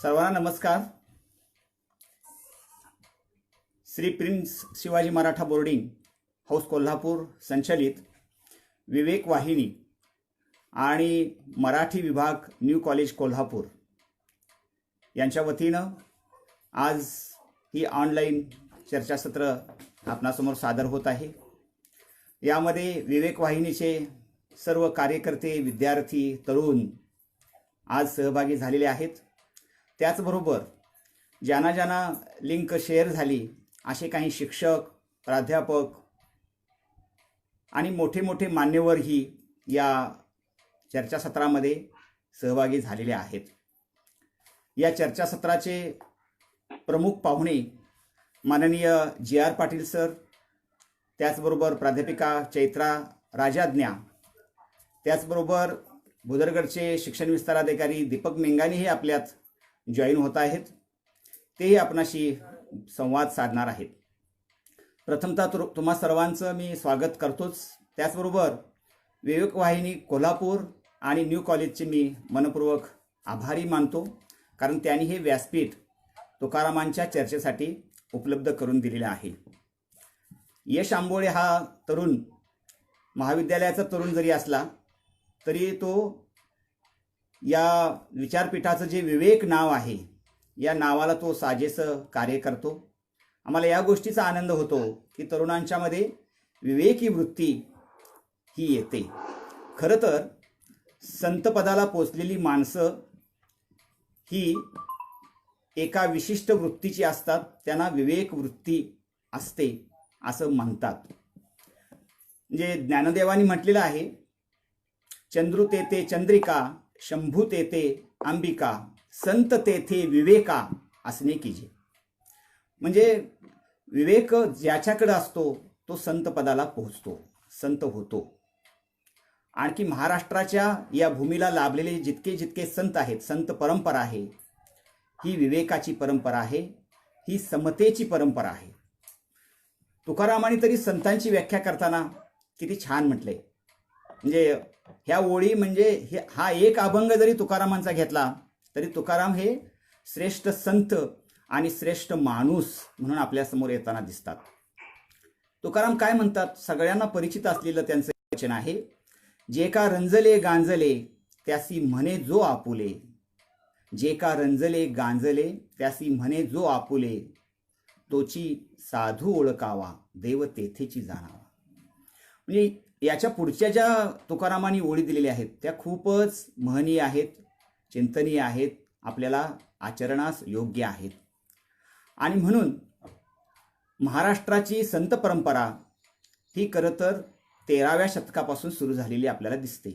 सर्वांना नमस्कार. Shri prince Shivaji Maratha boarding house Kolhapur संचलित विवेक वाहिनी आणि मराठी विभाग न्यू कॉलेज कोल्हापूर यांच्या वतीनं आज ही ऑनलाईन चर्चासत्र आपणासमोर सादर होत आहे. यामध्ये विवेक वाहिनीचे सर्व कार्यकर्ते, विद्यार्थी, तरुण आज सहभागी झालेले आहेत. त्याचबरोबर ज्यांना ज्यांना लिंक शेअर झाली असे काही शिक्षक, प्राध्यापक आणि मोठे मोठे मान्यवरही या चर्चासत्रामध्ये सहभागी झालेले आहेत. या चर्चासत्राचे प्रमुख पाहुणे माननीय जी.आर. पाटील सर, त्याचबरोबर प्राध्यापिका चैत्रा राजाज्ञा, त्याचबरोबर भुदरगडचे शिक्षण विस्तार अधिकारी दीपक मेंगानी हे आपल्यात जॉईन होत आहेत. तेही आपणाशी संवाद साधणार आहेत. प्रथमतः तुम्हा सर्वांचं मी स्वागत करतोच. त्याचबरोबर विवेक वाहिनी कोल्हापूर आणि न्यू कॉलेजचे मी मनपूर्वक आभारी मानतो, कारण त्यांनी हे व्यासपीठ तुकारामांच्या चर्चेसाठी उपलब्ध करून दिलेलं आहे. यश आंबोळे हा तरुण महाविद्यालयाचा तरुण जरी असला तरी तो या विचारपीठाचं जे विवेक नाव आहे या नावाला तो साजेसं कार्य करतो. आम्हाला या गोष्टीचा आनंद होतो की तरुणांच्यामध्ये विवेकी वृत्ती ही येते. खरं तर संतपदाला पोचलेली माणसं ही एका विशिष्ट वृत्तीची असतात, त्यांना विवेक वृत्ती असते असं म्हणतात. म्हणजे ज्ञानदेवानी म्हटलेलं आहे, चंद्रू तेथे चंद्रिका, शंभू तेथे अंबिका, संत तेथे विवेका असणे कीजे. म्हणजे विवेक ज्याच्याकडे असतो तो संत पदाला पोहोचतो, संत होतो. आणखी महाराष्ट्राच्या या भूमीला लाभलेले जितके जितके संत आहेत, संत परंपरा आहे, ही विवेकाची परंपरा आहे, ही समतेची परंपरा आहे. तुकारामांनी तरी संतांची व्याख्या करताना किती छान म्हटलंय. म्हणजे ह्या ओळी म्हणजे हा एक अभंग जरी तुकारामांचा घेतला तरी तुकाराम हे श्रेष्ठ संत आणि श्रेष्ठ माणूस म्हणून आपल्यासमोर येताना दिसतात. तुकाराम काय म्हणतात? सगळ्यांना परिचित असलेलं त्यांचं वचन आहे, जे का रंजले गांजले त्यासी म्हणे जो आपुले, जे का रंजले गांजले त्यासी म्हणे जो आपुले, तोची साधू ओळखावा देव तेथेची जाणावा. म्हणजे याच्या पुढच्या ज्या तुकारामांनी ओळी दिलेल्या आहेत त्या खूपच महनीय आहेत, चिंतनीय आहेत, आपल्याला आचरणास योग्य आहेत. आणि म्हणून महाराष्ट्राची संत परंपरा ही खरं तर 13व्या शतकापासून सुरू झालेली आपल्याला दिसते.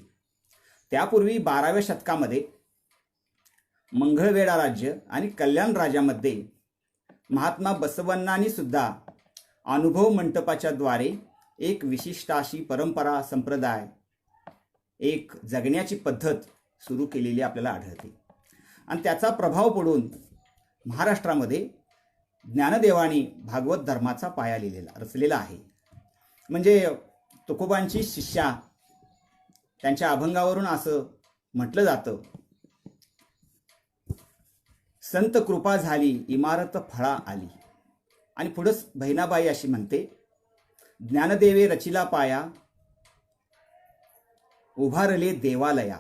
त्यापूर्वी 12व्या शतकामध्ये मंगळवेढा राज्य आणि कल्याण राज्यामध्ये महात्मा बसवण्णांनी सुद्धा अनुभव मंटपाच्या द्वारे एक विशिष्ट अशी परंपरा, संप्रदाय, एक जगण्याची पद्धत सुरू केलेली आपल्याला आढळते. आणि त्याचा प्रभाव पडून महाराष्ट्रामध्ये ज्ञानदेवानी भागवत धर्माचा पाया रचलेला आहे. म्हणजे तुकोबांची शिष्या, त्यांच्या अभंगावरून असं म्हटलं जातं, संत कृपा झाली इमारत फळा आली. आणि पुढंच बहिणाबाई अशी म्हणते, ज्ञानदेवे रचिला पाया उभारले देवालया,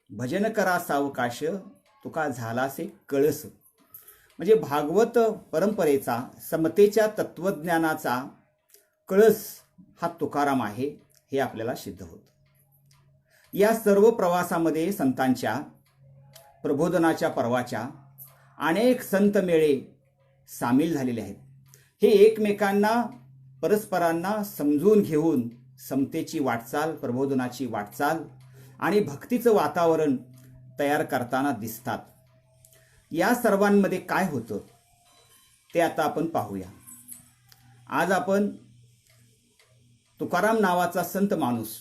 भजन करा सावकाश तुका झालासे कळस. म्हणजे भागवत परंपरेचा, समतेच्या तत्वज्ञानाचा कळस हा तुकाराम आहे हे आपल्याला सिद्ध होतं. या सर्व प्रवासामध्ये संतांच्या, प्रबोधनाच्या पर्वाच्या अनेक संत मेळे सामील झालेले आहेत. हे एकमेकांना, परस्परांना समजून घेऊन समतेची वाटचाल, प्रबोधनाची वाटचाल आणि भक्तीचं वातावरण तयार करताना दिसतात. या सर्वांमध्ये काय होतं ते आता आपण पाहूया. आज आपण तुकाराम नावाचा संत माणूस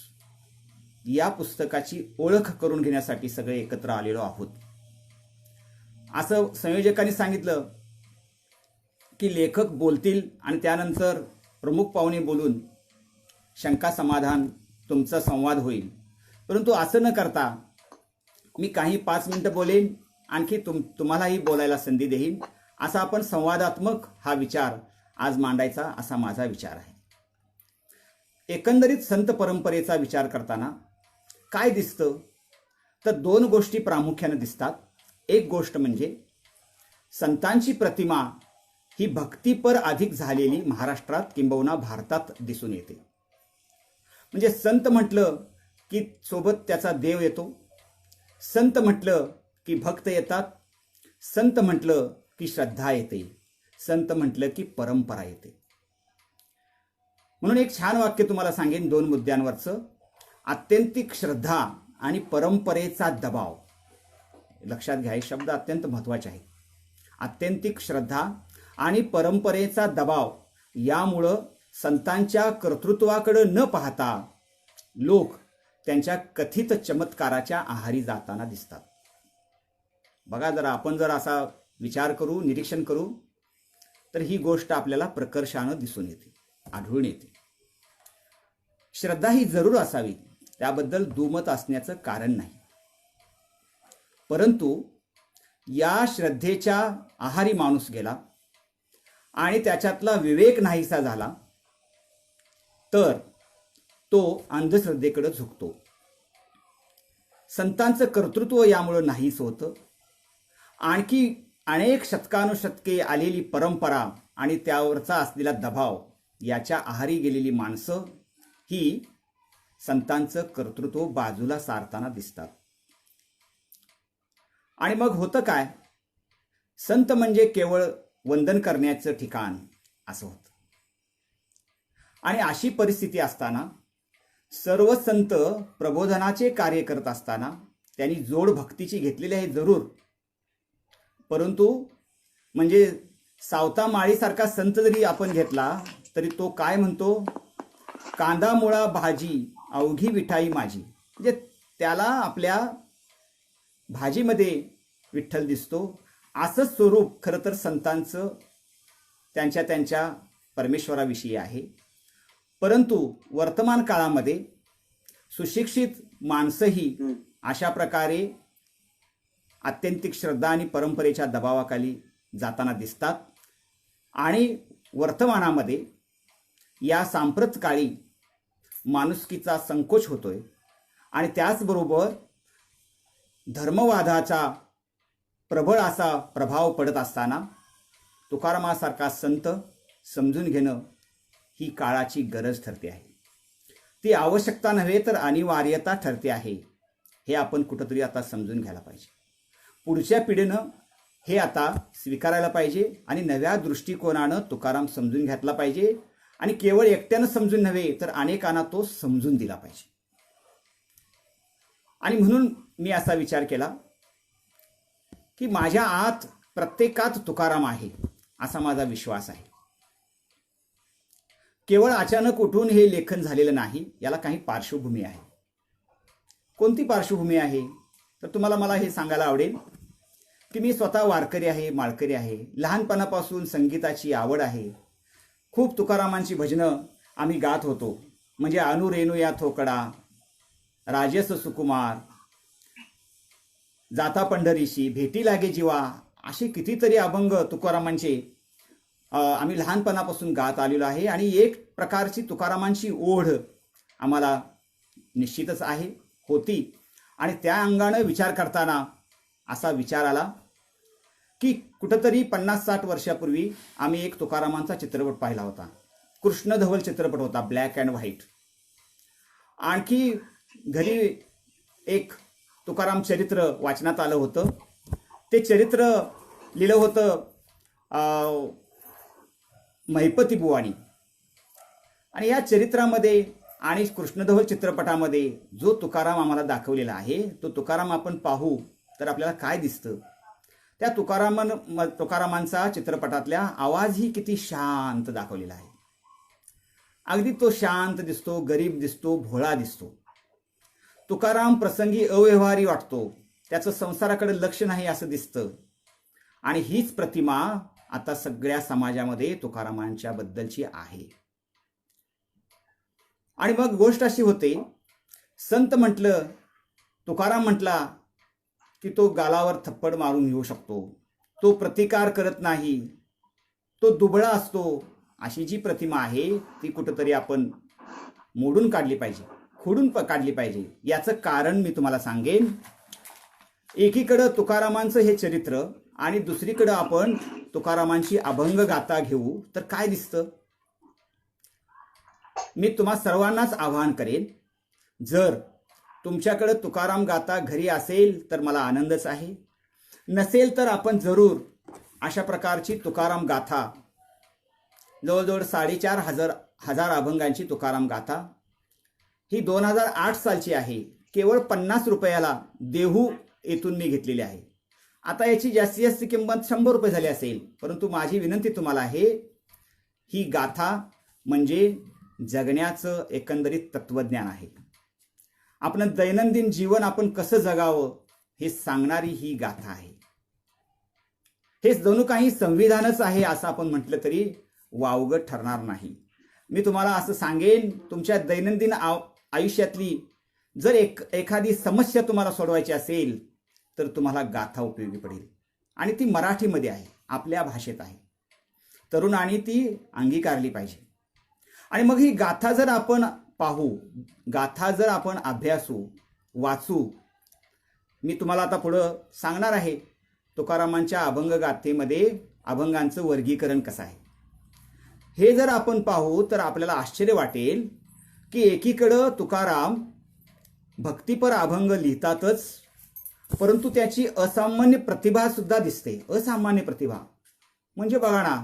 या पुस्तकाची ओळख करून घेण्यासाठी सगळे एकत्र आलेलो आहोत. असं संयोजकांनी सांगितलं की लेखक बोलतील आणि त्यानंतर प्रमुख पाहुणे बोलून शंका समाधान तुमचा संवाद होईल. परंतु असं न करता मी काही 5 मिनिटं बोलेन, आणखी तुम्हालाही बोलायला संधी देईन, असा आपण संवादात्मक हा विचार आज मांडायचा असा माझा विचार आहे. एकंदरीत संत परंपरेचा विचार करताना काय दिसतं तर दोन गोष्टी प्रामुख्याने दिसतात. एक गोष्ट म्हणजे संतांची प्रतिमा ही भक्तीपर अधिक झालेली महाराष्ट्रात किंबहुना भारतात दिसून येते. म्हणजे संत म्हटलं की सोबत त्याचा देव येतो, संत म्हटलं की भक्त येतात, संत म्हटलं की श्रद्धा येते, संत म्हटलं की परंपरा येते. म्हणून एक छान वाक्य तुम्हाला सांगेन दोन मुद्द्यांवरचं. आत्यंतिक श्रद्धा आणि परंपरेचा दबाव. लक्षात घ्या, हे शब्द अत्यंत महत्त्वाचे आहेत. आत्यंतिक श्रद्धा आणि परंपरेचा दबाव यामुळं संतांच्या कर्तृत्वाकडे न पाहता लोक त्यांच्या कथित चमत्काराच्या आहारी जाताना दिसतात. बघा, आपण जर असा विचार करू, निरीक्षण करू तर ही गोष्ट आपल्याला प्रकर्षानं दिसून येते, आढळून येते. श्रद्धा ही जरूर असावी, त्याबद्दल दुमत असण्याचं कारण नाही. परंतु या श्रद्धेच्या आहारी माणूस गेला आणि त्याच्यातला विवेक नाहीसा झाला तर तो अंधश्रद्धेकडे झुकतो. संतांचं कर्तृत्व यामुळे नाहीच होतं. आणखी अनेक शतकानुशतके आलेली परंपरा आणि त्यावरचा असलेला दबाव याच्या आहारी गेलेली माणसं ही संतांचं कर्तृत्व बाजूला सारताना दिसतात. आणि मग होतं काय, संत म्हणजे केवळ वंदन करण्याचं ठिकाण असं होतं. आणि अशी परिस्थिती असताना सर्व संत प्रबोधनाचे कार्य करत असताना त्यांनी जोड भक्तीची घेतलेली आहे जरूर, परंतु म्हणजे सावता माळीसारखा संत जरी आपण घेतला तरी तो काय म्हणतो, कांदा मुळा भाजी अवघी विठाई माझी. म्हणजे त्याला आपल्या भाजीमध्ये विठ्ठल दिसतो. असं स्वरूप खरं तर संतांचं त्यांच्या परमेश्वराविषयी आहे. परंतु वर्तमान काळामध्ये सुशिक्षित माणसंही अशा प्रकारे आत्यंतिक श्रद्धा आणि परंपरेच्या दबावाखाली जाताना दिसतात. आणि वर्तमानामध्ये या सांप्रत काळी माणुसकीचा संकोच होतोय आणि त्याचबरोबर धर्मवादाचा प्रबळ असा प्रभाव पडत असताना तुकारामासारखा संत समजून घेणं ही काळाची गरज ठरते आहे. ती आवश्यकता नव्हे तर अनिवार्यता ठरते आहे. हे आपण कुठंतरी आता समजून घ्यायला पाहिजे. पुढच्या पिढीनं हे आता स्वीकारायला पाहिजे आणि नव्या दृष्टिकोनानं तुकाराम समजून घेतला पाहिजे. आणि केवळ एकट्यानं समजून नव्हे तर अनेकांना तो समजून दिला पाहिजे. आणि म्हणून मी असा विचार केला की माझ्या आत प्रत्येकात तुकाराम आहे असा माझा विश्वास आहे. केवळ अचानक उठून हे लेखन झालेलं नाही, याला काही पार्श्वभूमी आहे. कोणती पार्श्वभूमी आहे तर तुम्हाला मला हे सांगायला आवडेल की मी स्वतः वारकरी आहे, माळकरी आहे. लहानपणापासून संगीताची आवड आहे. खूप तुकारामांची भजनं आम्ही गात होतो. म्हणजे अनुरेणू या थोकडा, राजस सुकुमार, जाता पंढरीशी, भेटी लागे जीवा, असे कितीतरी अभंग तुकारामांचे आम्ही लहानपणापासून गात आलेलो आहे. आणि एक प्रकारची तुकारामांची ओढ आम्हाला निश्चितच आहे, होती. आणि त्या अंगानं विचार करताना असा विचार आला की कुठंतरी 50-60 वर्षापूर्वी आम्ही एक तुकारामांचा चित्रपट पाहिला होता. कृष्णधवल चित्रपट होता, ब्लॅक अँड व्हाईट. आणखी घरी एक तुकाराम चरित्र वाचनात आलं होतं. ते चरित्र लिहिलं होतं महिपती बुवानी. आणि या चरित्रामध्ये आणि कृष्णधवल चित्रपटामध्ये जो तुकाराम आम्हाला दाखवलेला आहे तो तुकाराम आपण पाहू तर आपल्याला काय दिसतं, त्या तुकारामांचा चित्रपटातल्या आवाजही किती शांत दाखवलेला आहे. अगदी तो शांत दिसतो, गरीब दिसतो, भोळा दिसतो. तुकाराम प्रसंगी अव्यवहारी वाटतो, त्याचं संसाराकडे लक्ष नाही असं दिसतं. आणि हीच प्रतिमा आता सगळ्या समाजामध्ये तुकारामांच्या बद्दलची आहे. आणि मग गोष्ट अशी होते, संत म्हटलं, तुकाराम म्हटला की तो गालावर थप्पड मारून घेऊ शकतो, तो प्रतिकार करत नाही, तो दुबळा असतो, अशी जी प्रतिमा आहे ती कुठंतरी आपण मोडून काढली पाहिजे, खोडून काढली पाहिजे. याचं कारण मी तुम्हाला सांगेन. एकीकडं तुकारामांचं हे चरित्र आणि दुसरीकडं आपण तुकारामांची अभंग गाथा घेऊ तर काय दिसतं? मी तुम्हा सर्वांनाच आवाहन करेन, जर तुमच्याकडे तुकाराम गाथा घरी असेल तर मला आनंदच आहे, नसेल तर आपण जरूर अशा प्रकारची तुकाराम गाथा, जवळजवळ 4,500 अभंगांची तुकाराम गाथा ही 2008 सालची आहे. केवळ 50 रुपयाला देहू येथून मी घेतलेली आहे. आता याची जास्तीत जास्त किंमत 100 रुपये झाली असेल, परंतु माझी विनंती तुम्हाला आहे, ही गाथा म्हणजे जगण्याचं एकंदरीत तत्वज्ञान आहे. आपण दैनंदिन जीवन आपण कसं जगावं हे सांगणारी ही गाथा आहे. हे जणू काही संविधानच आहे असं आपण म्हटलं तरी वावगं ठरणार नाही. मी तुम्हाला असं सांगेन, तुमच्या दैनंदिन आयुष्यातली जर एखादी समस्या तुम्हाला सोडवायची असेल तर तुम्हाला गाथा उपयोगी पडेल. आणि ती मराठीमध्ये आहे, आपल्या भाषेत आहे. तरुणांनी ती अंगीकारली पाहिजे. आणि मग ही गाथा जर आपण पाहू, गाथा जर आपण अभ्यासू, वाचू, मी तुम्हाला आता पुढं सांगणार आहे तुकारामांच्या अभंग गाथेमध्ये अभंगांचं वर्गीकरण कसं आहे. हे जर आपण पाहू तर आपल्याला आश्चर्य वाटेल की एकीकडं तुकाराम भक्तिपर अभंग लिहितातच, परंतु त्याची असामान्य प्रतिभा सुद्धा दिसते. असामान्य प्रतिभा म्हणजे बघा ना,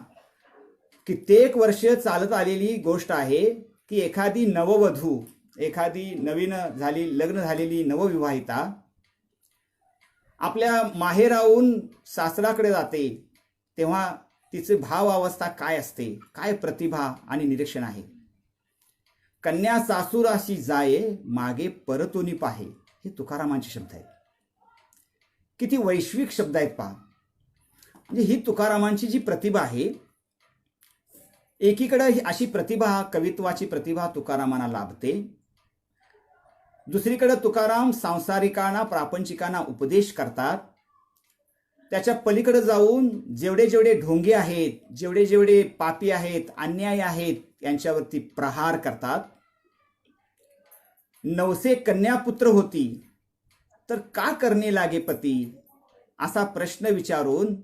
कित्येक वर्ष चालत आलेली गोष्ट आहे की एखादी नववधू, एखादी नवीन लग्न झालेली नवविवाहिता आपल्या माहेराहून सासराकडे जाते, तेव्हा तिचे भाव अवस्था काय असते, काय प्रतिभा आणि निरीक्षण आहे. कन्या सासूराशी जाये, मागे परतोनी पाहे, हे तुकारामांचे शब्द आहेत. किती वैश्विक शब्द आहेत पहा. म्हणजे ही तुकारामांची जी प्रतिभा आहे, एकीकडे अशी प्रतिभा, कवित्वाची प्रतिभा तुकारामांना लाभते, दुसरीकडे तुकाराम सांसारिकांना, प्रापंचिकांना उपदेश करतात. त्याच्या पलीकडे जाऊन जेवढे जेवढे ढोंगे आहेत, जेवढे जेवढे पापी आहेत, अन्याय आहेत, यांच्यावरती प्रहार करतात. 900 कन्यापुत्र होती तर का करणे लागे पती, असा प्रश्न विचारून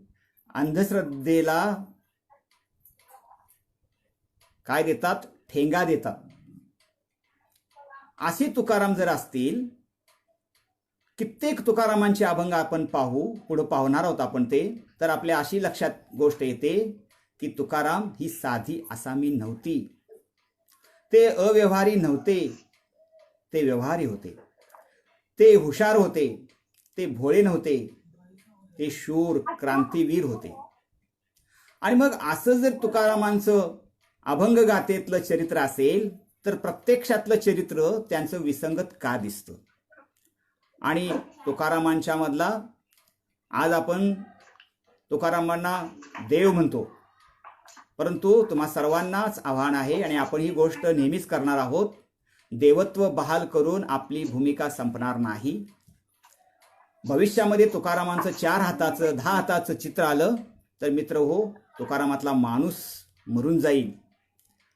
अंधश्रद्धेला काय देतात? ठेंगा देतात. असे तुकाराम जर असतील, कित्येक तुकारामांचे अभंग आपण पाहू, पुढे पाहणार आहोत आपण ते, तर आपल्या अशी लक्षात गोष्ट येते की तुकाराम ही साधी आसामी नव्हती. ते अव्यवहारी नव्हते, ते व्यवहारी होते. ते हुशार होते, ते भोळे नव्हते, ते शूर क्रांतीवीर होते. आणि मग असं जर तुकारामांचं अभंग गाथेतलं चरित्र असेल तर प्रत्यक्षातलं चरित्र त्यांचं विसंगत का दिसतं? आणि तुकारामांच्या मधला आज आपण तुकारामांना देव म्हणतो, परंतु तुम्हा सर्वांनाच आव्हान आहे आणि आपण ही गोष्ट नेहमीच करणार आहोत, देवत्व बहाल करून आपली भूमिका संपणार नाही. भविष्यामध्ये तुकारामांचं 4 हाताचं 10 हाताचं चित्र आलं तर मित्र हो, तुकारामातला माणूस मरून जाईल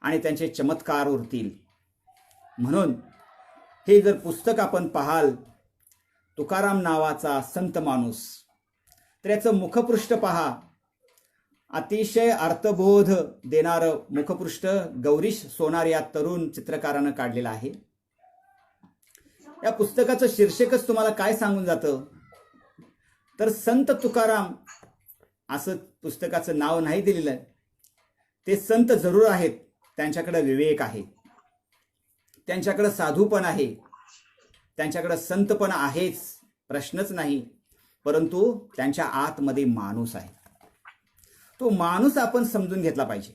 आणि त्यांचे चमत्कार उरतील. म्हणून हे जर पुस्तक आपण पाहाल, तुकाराम नावाचा संत माणूस, तर याचं मुखपृष्ठ पहा. अतिशय अर्थबोध देणारं मुखपृष्ठ गौरीश सोनार या तरुण चित्रकारानं काढलेलं आहे. या पुस्तकाचं शीर्षकच तुम्हाला काय सांगून जातं, तर संत तुकाराम असं पुस्तकाचं नाव नाही दिलेलं. ते संत जरूर आहेत, त्यांच्याकडे विवेक आहे, त्यांच्याकडे साधूपण आहे, त्यांच्याकडे संतपण आहेच, प्रश्नच नाही, परंतु त्यांच्या आतमध्ये माणूस आहे. तो माणूस आपण समजून घेतला पाहिजे.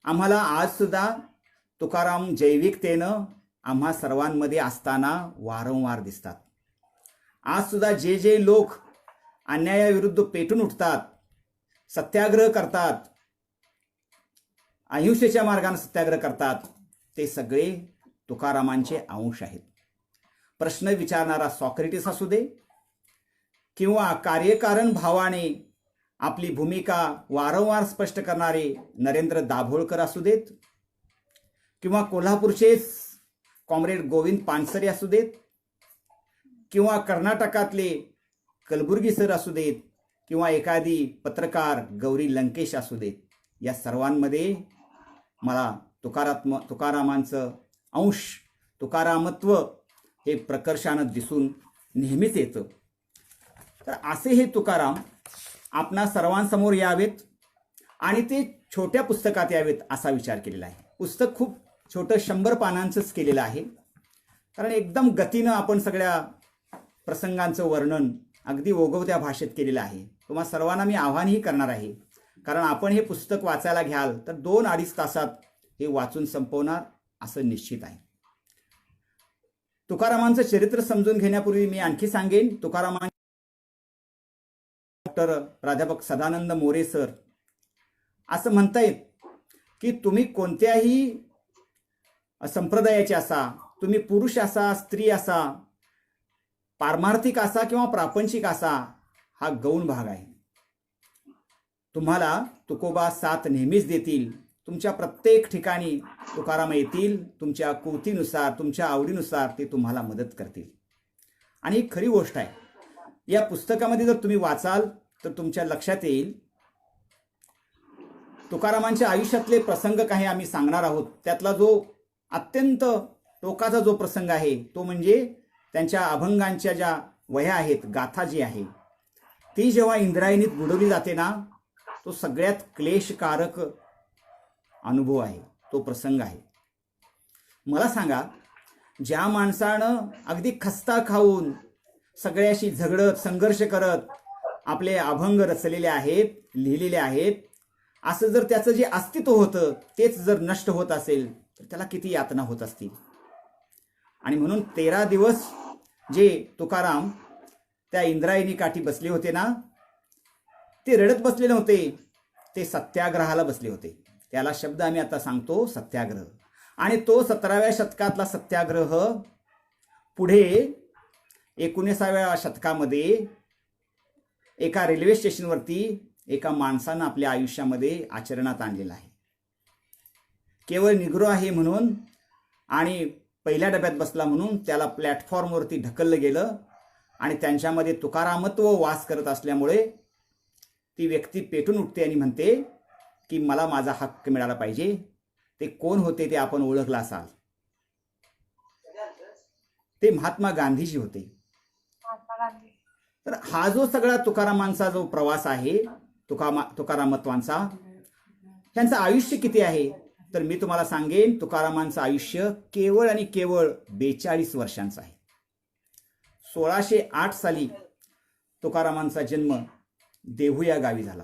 आम्हाला आज सुद्धा तुकाराम जैविकतेनं आम्हा सर्वांमध्ये असताना वारंवार दिसतात. आज सुद्धा जे जे लोक अन्यायाविरुद्ध पेटून उठतात, सत्याग्रह करतात, अहिंसेच्या मार्गाने सत्याग्रह करतात, ते सगळे तुकारामांचे अंश आहेत. प्रश्न विचारणारा सॉक्रेटिस असू दे, किंवा कार्यकारण भावाने आपली भूमिका वारंवार स्पष्ट करणारे नरेंद्र दाभोळकर असू देत, किंवा कोल्हापूरचेच कॉम्रेड गोविंद पानसरे असू देत, किंवा कर्नाटकातले कलबुर्गी सर असू देत, किंवा एखादी पत्रकार गौरी लंकेश असू देत, या सर्वांमध्ये मला तुकारामांचं अंश, तुकारामत्व हे प्रकर्षानं दिसून नेहमीच येतं. तर असे हे तुकाराम आपणा सर्वांसमोर यावेत आणि ते छोट्या पुस्तकात यावेत असा विचार केलेला आहे. पुस्तक खूप छोटं 100 पानांचंच केलेलं आहे, कारण एकदम गतीनं आपण सगळ्या प्रसंगांचं वर्णन अगदी ओघवत्या भाषेत केलेलं आहे. तुम्हा सर्वांना मी आव्हानही करणार आहे, कारण आपण हे पुस्तक वाचायला घ्याल तर 2-2.5 तासात हे वाचून संपवणार असं निश्चित आहे. तुकारामांचं चरित्र समजून घेण्यापूर्वी मी आणखी सांगेन, तुकारामांचे डॉक्टर प्राध्यापक सदानंद मोरे सर असं म्हणतायत की तुम्ही कोणत्याही संप्रदायाचे असा, तुम्ही पुरुष असा, स्त्री असा, पारमार्थिक असा किंवा प्रापंचिक असा, हा गौण भाग आहे. तुम्हाला तुकोबा साथ नेहमीच देतील. तुमच्या प्रत्येक ठिकाणी तुकाराम येतील. तुमच्या कृतीनुसार, तुमच्या आवडीनुसार ते तुम्हाला मदत करतील. आणि ही खरी गोष्ट आहे. या पुस्तकामध्ये जर तुम्ही वाचाल तर तुमच्या लक्षात येईल, तुकारामांच्या आयुष्यातले प्रसंग काही आम्ही सांगणार आहोत. त्यातला जो अत्यंत टोकाचा जो प्रसंग आहे तो म्हणजे त्यांच्या अभंगांच्या ज्या वह्या आहेत, गाथा जी आहे, ती जेव्हा इंद्रायणीत बुडवली जाते ना, तो सगळ्यात क्लेशकारक अनुभव आहे, तो प्रसंग आहे. मला सांगा, ज्या माणसानं अगदी खस्ता खाऊन सगळ्याशी झगडत, संघर्ष करत आपले अभंग रचलेले आहेत, लिहिलेले आहेत, असं जर त्याचं जे अस्तित्व होतं तेच जर नष्ट होत असेल तर त्याला किती यातना होत असतील. आणि म्हणून 13 दिवस जे तुकाराम त्या इंद्रायणी काठी बसले होते ना, ते रडत बसले नव्हते, ते सत्याग्रहाला बसले होते. त्याला शब्द आम्ही आता सांगतो, सत्याग्रह. आणि तो 17व्या शतकातला सत्याग्रह पुढे 19व्या शतकामध्ये एका रेल्वे स्टेशनवरती एका माणसानं आपल्या आयुष्यामध्ये आचरणात आणलेला आहे. केवळ निग्रो आहे म्हणून आणि पहिल्या डब्यात बसला म्हणून त्याला प्लॅटफॉर्मवरती ढकललं गेलं आणि त्यांच्यामध्ये तुकारामत्व वास करत असल्यामुळे ती व्यक्ती पेटून उठते आणि म्हणते की मला माझा हक्क मिळाला पाहिजे. ते कोण होते ते आपण ओळखलं असाल, ते महात्मा गांधीजी होते. तर हा जो सगळा तुकारामांचा जो प्रवास आहे, तुकारामत्वांचा, त्यांचं आयुष्य किती आहे तर मी तुम्हाला सांगेन, तुकारामांचं आयुष्य केवळ आणि केवळ 42 वर्षांचं आहे. 1608 साली तुकारामांचा जन्म देहू या गावी झाला.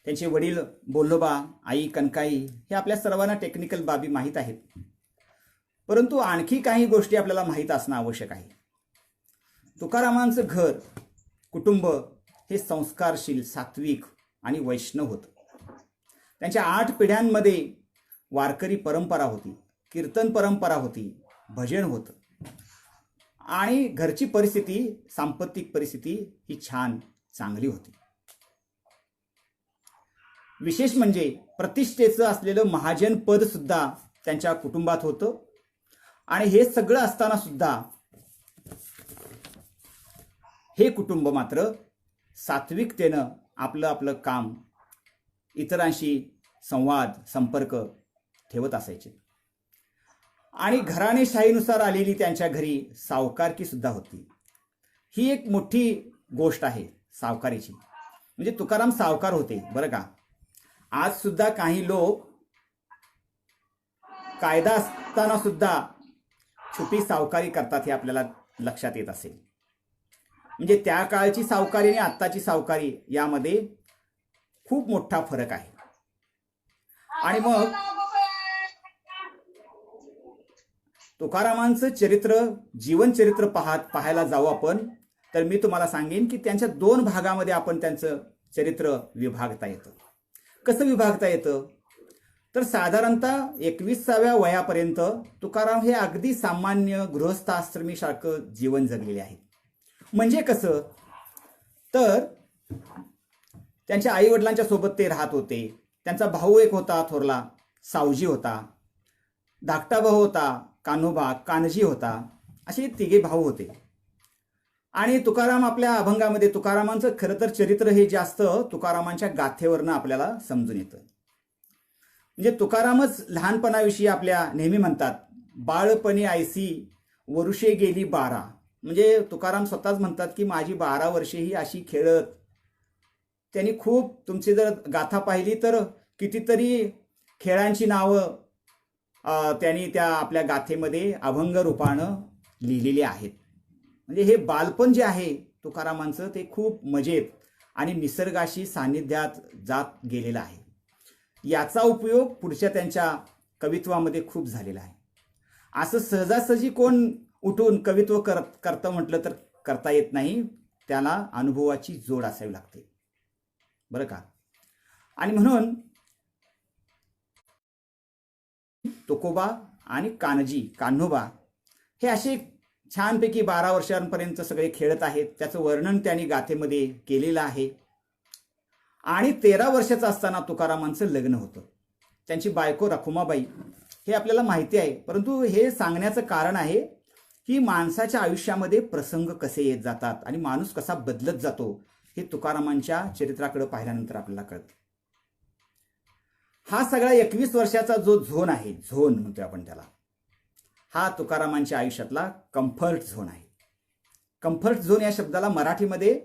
त्यांचे वडील बोल्लोबा, आई कनकाई, हे आपल्या सर्वांना टेक्निकल बाबी माहीत आहेत, परंतु आणखी काही गोष्टी आपल्याला माहीत असणं आवश्यक आहे. तुकारामांचं घर, कुटुंब हे संस्कारशील, सात्विक आणि वैष्णव होतं. त्यांच्या 8 पिढ्यांमध्ये वारकरी परंपरा होती, कीर्तन परंपरा होती, भजन होतं आणि घरची परिस्थिती, सांपत्तिक परिस्थिती ही छान, चांगली होती. विशेष म्हणजे प्रतिष्ठेचं असलेलं महाजन पद सुद्धा त्यांच्या कुटुंबात होतं. आणि हे सगळं असताना सुद्धा हे कुटुंब मात्र सात्विकतेनं आपलं आपलं काम, इतरांशी संवाद, संपर्क ठेवत असायचे. आणि घराणेशाहीनुसार आलेली त्यांच्या घरी सावकारकी सुद्धा होती. ही एक मोठी गोष्ट आहे सावकारीची. म्हणजे तुकाराम सावकार होते बरं का. आज सुद्धा काही लोक कायदा असताना सुद्धा छुपी सावकारी करतात, हे आपल्याला लक्षात येत असेल. म्हणजे त्या काळची सावकारी आणि आत्ताची सावकारी यामध्ये खूप मोठा फरक आहे. आणि मग तुकारामांचं चरित्र, जीवनचरित्र पाहायला जाऊ आपण, तर मी तुम्हाला सांगेन की त्यांच्या 2 भागामध्ये आपण त्यांचं चरित्र विभागता येतं. कसं विभागता येतं तर साधारणतः 21व्या वयापर्यंत तुकाराम हे अगदी सामान्य गृहस्थाश्रमीसारखं जीवन जगलेले आहेत. म्हणजे कसं, तर त्यांच्या आई वडिलांच्या सोबत ते राहत होते. त्यांचा भाऊ एक होता थोरला, सावजी होता. धाकटा भाऊ होता कान्होबा, कान्हजी होता. असे तिघे भाऊ होते. आणि तुकाराम आपल्या अभंगामध्ये, तुकारामांचं खरं तर चरित्र हे जास्त तुकारामांच्या गाथेवरनं आपल्याला समजून येतं. म्हणजे तुकारामच लहानपणाविषयी आपल्या नेहमी म्हणतात, बाळपणी आयसी वरुषे गेली 12. म्हणजे तुकाराम स्वतःच म्हणतात की माझी 12 वर्षे ही अशी खेळत. त्यांनी खूप, तुमची जर गाथा पाहिली तर कितीतरी खेळांची नावं त्यांनी त्या आपल्या गाथेमध्ये अभंग रूपानं लिहिलेली आहेत. म्हणजे हे बालपण जे आहे तुकारामांचं ते खूप मजेत आणि निसर्गाशी सान्निध्यात जात गेलेलं आहे. याचा उपयोग पुढच्या त्यांच्या कवित्वामध्ये खूप झालेला आहे. असं सहजासहजी कोण उठून कवित्व करतं म्हटलं तर करता येत नाही. त्याला अनुभवाची जोड असावी लागते, बरं का. आणि म्हणून तुकोबा आणि कान्होबा हे असे छानपैकी 12 वर्षांपर्यंत सगळे खेळत आहेत. त्याचं वर्णन त्यांनी गाथेमध्ये केलेलं आहे. आणि 13 वर्षाचं असताना तुकारामांचं लग्न होतं. त्यांची बायको रखुमाबाई हे आपल्याला माहिती आहे. परंतु हे सांगण्याचं कारण आहे की माणसाच्या आयुष्यामध्ये प्रसंग कसे येत जातात आणि माणूस कसा बदलत जातो हे तुकारामांच्या चरित्राकडे पाहिल्यानंतर आपल्याला कळतं. हा सगळा 21 वर्षाचा जो झोन आहे, झोन म्हणतोय आपण त्याला, हा तुकारामांच्या आयुष्यातला कम्फर्ट झोन आहे. कम्फर्ट झोन या शब्दाला मराठीमध्ये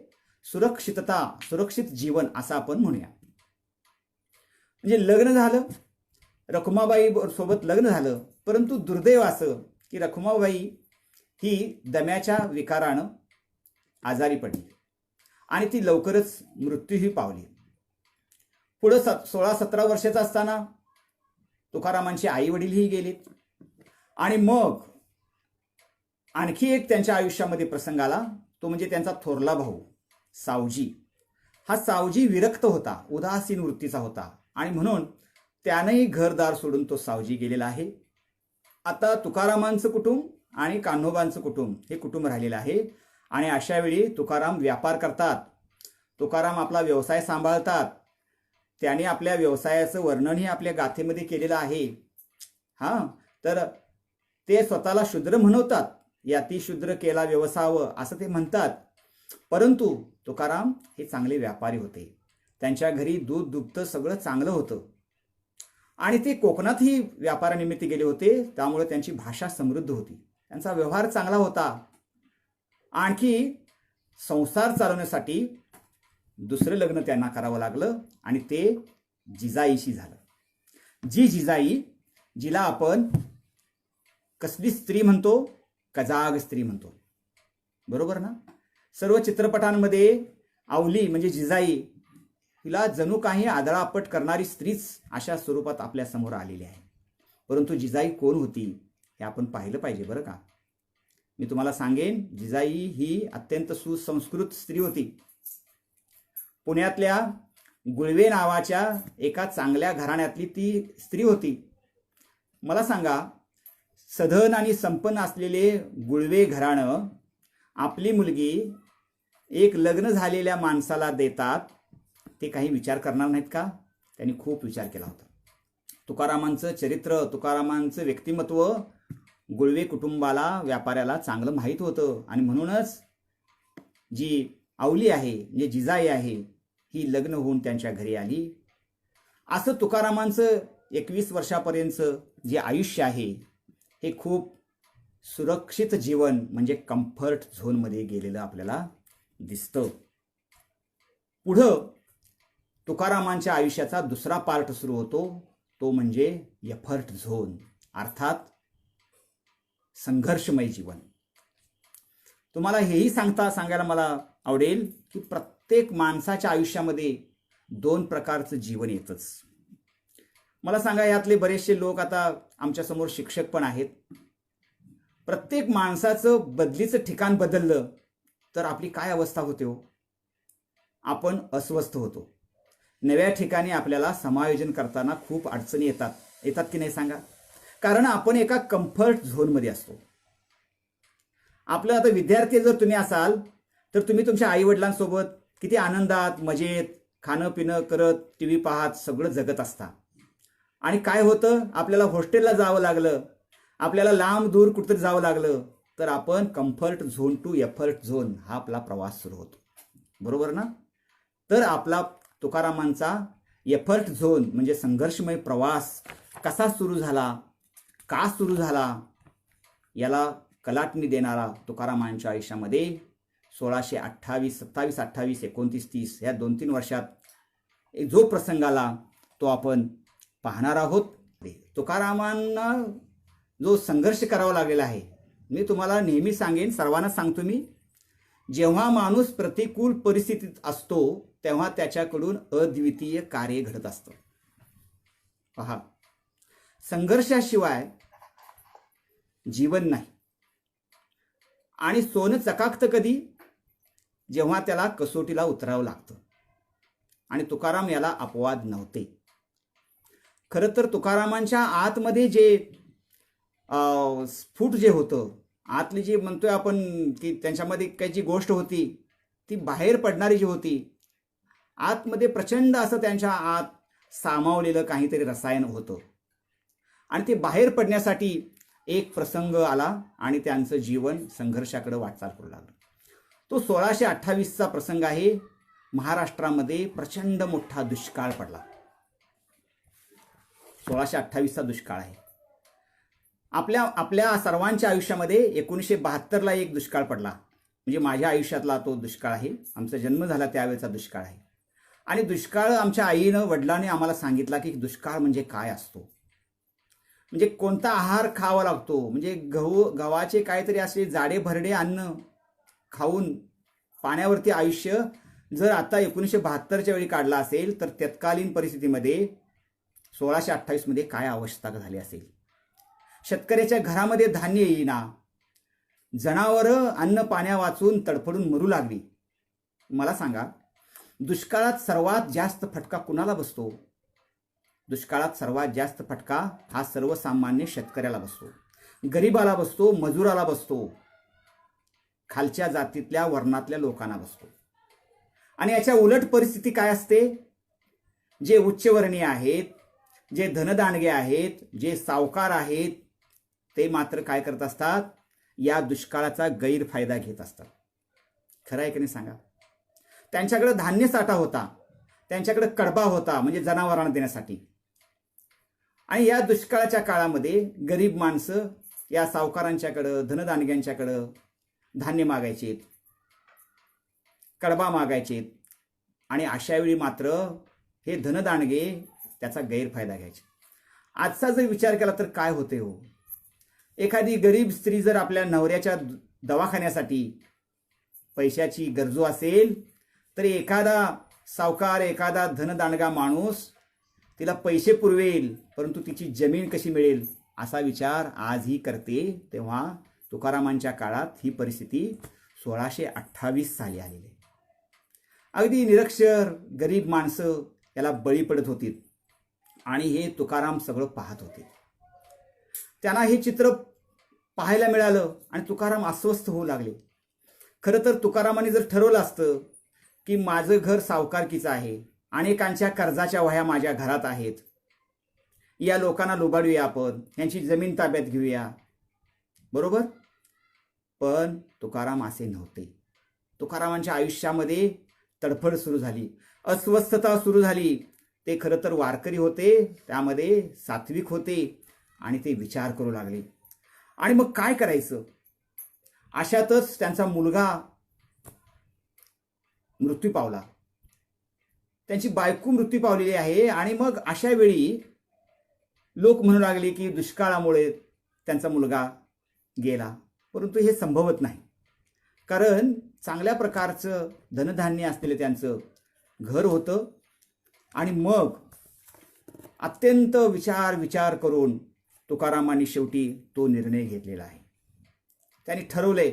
सुरक्षितता, सुरक्षित जीवन असं आपण म्हणूया. म्हणजे लग्न झालं, रखुमाबाई सोबत लग्न झालं, परंतु दुर्दैव असं की रखुमाबाई ही दम्याच्या विकारानं आजारी पडली आणि ती लवकरच मृत्यूही पावली. पुढं 16-17 वर्षाचा असताना तुकारामांचे आई वडीलही गेलेत. आणि मग आणखी एक त्यांच्या आयुष्यामध्ये प्रसंग आला, तो म्हणजे त्यांचा थोरला भाऊ सावजी. हा सावजी विरक्त होता, उदासीन वृत्तीचा होता आणि म्हणून त्यानंही घरदार सोडून तो सावजी गेलेला आहे. आता तुकारामांचं कुटुंब आणि कान्होबांचं कुटुंब हे कुटुंब राहिलेलं आहे. आणि अशा वेळी तुकाराम व्यापार करतात, तुकाराम आपला व्यवसाय सांभाळतात. त्याने आपल्या व्यवसायाचं वर्णनही आपल्या गाथेमध्ये केलेलं आहे. हां, तर ते स्वतःला शूद्र म्हणवतात, याती शूद्र केला व्यवसाव असं ते म्हणतात. परंतु तुकाराम हे चांगले व्यापारी होते. त्यांच्या घरी दूध दुभतं सगळं चांगलं होतं आणि ते कोकणातही व्यापारानिमित्त गेले होते. त्यामुळे त्यांची भाषा समृद्ध होती, त्यांचा व्यवहार चांगला होता. आणखी संसार चालवण्यासाठी दुसरं लग्न त्यांना करावं लागलं आणि ते जिजाईशी झालं. जी जिजाई, जिला आपण कसली स्त्री म्हणतो, कजाग स्त्री म्हणतो, बरोबर ना. सर्व चित्रपटांमध्ये आवली म्हणजे जिजाई हिला जणू काही आदळापट करणारी स्त्रीच अशा स्वरूपात आपल्या समोर आलेली आहे. परंतु जिजाई कोण होती हे आपण पाहिलं पाहिजे, बरं का. मी तुम्हाला सांगेन, जिजाई ही अत्यंत सुसंस्कृत स्त्री होती. पुण्यातल्या गुळवे नावाच्या एका चांगल्या घराण्यातली ती स्त्री होती. मला सांगा, सधन आणि संपन्न असलेले गुळवे घराणं आपली मुलगी एक लग्न झालेल्या माणसाला देतात, ते काही विचार करणार नाहीत का? त्यांनी खूप विचार केला होता. तुकारामांचं चरित्र, तुकारामांचं व्यक्तिमत्व गुळवे कुटुंबाला, व्यापाऱ्याला चांगलं माहीत होतं आणि म्हणूनच जी आवली आहे, म्हणजे जिजाई आहे, ही लग्न होऊन त्यांच्या घरी आली. असं तुकारामांचं 21 वर्षापर्यंतचं जे आयुष्य आहे हे खूप सुरक्षित जीवन म्हणजे कम्फर्ट झोनमध्ये गेलेलं आपल्याला दिसतं. पुढं तुकारामांच्या आयुष्याचा दुसरा पार्ट सुरू होतो, तो म्हणजे एफर्ट झोन, अर्थात संघर्षमय जीवन. तुम्हाला हेही सांगायला मला आवडेल की प्रत्येक माणसाच्या आयुष्यामध्ये 2 प्रकारचं जीवन येतच. मला सांगा, यातले बरेचसे लोक आता आमच्यासमोर शिक्षक पण आहेत. प्रत्येक माणसाचं बदलीचं ठिकाण बदललं तर आपली काय अवस्था होते हो? आपण अस्वस्थ होतो. नव्या ठिकाणी आपल्याला समायोजन करताना खूप अडचणी येतात की नाही सांगा? कारण आपण एका कम्फर्ट झोनमध्ये असतो. आपलं आता विद्यार्थी जर तुम्ही असाल तर तुम्ही तुमच्या आई वडिलांसोबत किती आनंदात मजेत खाणं पिणं करत टी व्ही पाहत सगळं जगत असता. आणि काय होतं, आपल्याला हॉस्टेलला जावं लागलं, आपल्याला लांब दूर कुठेतरी जावं लागलं, तर आपण comfort zone to effort zone हा आपला प्रवास सुरू होतो. बरोबर ना? तर आपला तुकारामांचा एफर्ट झोन म्हणजे संघर्षमय प्रवास कसा सुरू झाला, का सुरू झाला, याला कलाटणी देणारा तुकारामांच्या आयुष्यामध्ये 1628, 27, 28, 29, 30 या 2-3 वर्षात जो प्रसंग आला तो आपण पाहणार आहोत. तुकारामांना जो संघर्ष करावा लागलेला आहे, मी तुम्हाला नेहमी सांगेन, सर्वांना सांगतो मी, जेव्हा माणूस प्रतिकूल परिस्थितीत असतो तेव्हा त्याच्याकडून अद्वितीय कार्य घडत असतं. पहा, संघर्षाशिवाय जीवन नाही. आणि सोनं चकाकतं कधी, जेव्हा त्याला कसोटीला उतरावं लागतं. आणि तुकाराम याला अपवाद नव्हते. खरं तर तुकारामांच्या आतमध्ये जे स्फुट जे होतं, आतली जी म्हणतोय आपण की त्यांच्यामध्ये काही जी गोष्ट होती ती बाहेर पडणारी जी होती, आतमध्ये प्रचंड असं त्यांच्या आत सामावलेलं काहीतरी रसायन होतं. आणि ते बाहेर पडण्यासाठी एक प्रसंग आला आणि त्यांचं जीवन संघर्षाकडे वाटचाल करू लागलं. तो 1628चा प्रसंग आहे. महाराष्ट्रामध्ये प्रचंड मोठा दुष्काळ पडला. 1628चा दुष्काळ आहे. आपल्या सर्वांच्या आयुष्यामध्ये 1972ला एक दुष्काळ पडला, म्हणजे माझ्या आयुष्यातला तो दुष्काळ आहे. आमचा जन्म झाला त्यावेळेचा दुष्काळ आहे. आणि दुष्काळ आमच्या आईनं वडिलांनी आम्हाला सांगितला की दुष्काळ म्हणजे काय असतो, म्हणजे कोणता आहार खावा लागतो, म्हणजे गव्हाचे काहीतरी असे जाडे भरडे अन्न खाऊन पाण्यावरती आयुष्य जर आता 1972च्या वेळी काढला असेल तर तत्कालीन परिस्थितीमध्ये 1628 मध्ये काय अवस्था झाली असेल. शेतकऱ्याच्या घरामध्ये धान्य येईना, जनावरं अन्न पाण्या वाचून तडफडून मरू लागली. मला सांगा, दुष्काळात सर्वात जास्त फटका कुणाला बसतो? दुष्काळात सर्वात जास्त फटका हा सर्वसामान्य शेतकऱ्याला बसतो, गरीबाला बसतो, मजुराला बसतो, खालच्या जातीतल्या वर्णातल्या लोकांना बसतो. आणि याच्या उलट परिस्थिती काय असते? जे उच्चवर्णीय आहेत, जे धनदांडगे आहेत, जे सावकार आहेत, ते मात्र काय करत असतात? या दुष्काळाचा गैरफायदा घेत असतात. खरं आहे की नाही सांगा? त्यांच्याकडे धान्य साठा होता, त्यांच्याकडे कडबा होता, म्हणजे जनावरांना देण्यासाठी. आणि या दुष्काळाच्या काळामध्ये गरीब माणसं या सावकारांच्याकडं, धनदांडग्यांच्याकडं धान्य मागायचेत, कडबा मागायचेत. आणि अशा वेळी मात्र हे धनदांडगे त्याचा गैरफायदा घ्यायचे. आजचा जर विचार केला तर काय होते हो? एखादी गरीब स्त्री जर आपल्या नवऱ्याच्या दवाखान्यासाठी पैशाची गरजू असेल तर एखादा सावकार, एखादा धनदांडगा माणूस तिला पैसे पुरवेल, परंतु तिची जमीन कशी मिळेल असा विचार आजही करते. तेव्हा तुकारामांच्या काळात ही परिस्थिती 1628 साली आलेली. अगदी निरक्षर गरीब माणसं याला बळी पडत होती आणि हे तुकाराम सगळं पाहत होते. त्यांना हे चित्र पाहायला मिळालं आणि तुकाराम अस्वस्थ होऊ लागले. खरं तर तुकारामांनी जर ठरवलं असतं की माझं घर सावकारकीचं आहे, अनेकांच्या कर्जाच्या वह्या माझ्या घरात आहेत, या लोकांना लुबाडूया, आपण यांची जमीन ताब्यात घेऊया, बरोबर? पण तुकाराम असे नव्हते. तुकारामांच्या आयुष्यामध्ये तडफड सुरू झाली, अस्वस्थता सुरू झाली. ते खरं तर वारकरी होते, त्यामध्ये सात्विक होते आणि ते विचार करू लागले. आणि मग काय करायचं? अशातच त्यांचा मुलगा मृत्यू पावला, त्यांची बायको मृत्यू पावलेली आहे. आणि मग अशा वेळी लोक म्हणू लागले की दुष्काळामुळे त्यांचा मुलगा गेला. परंतु हे संभवत नाही, कारण चांगल्या प्रकारचं धनधान्य असलेलं त्यांचं घर होतं. आणि मग अत्यंत विचार करून तुकारामांनी शेवटी तो निर्णय घेतलेला आहे. त्यांनी ठरवले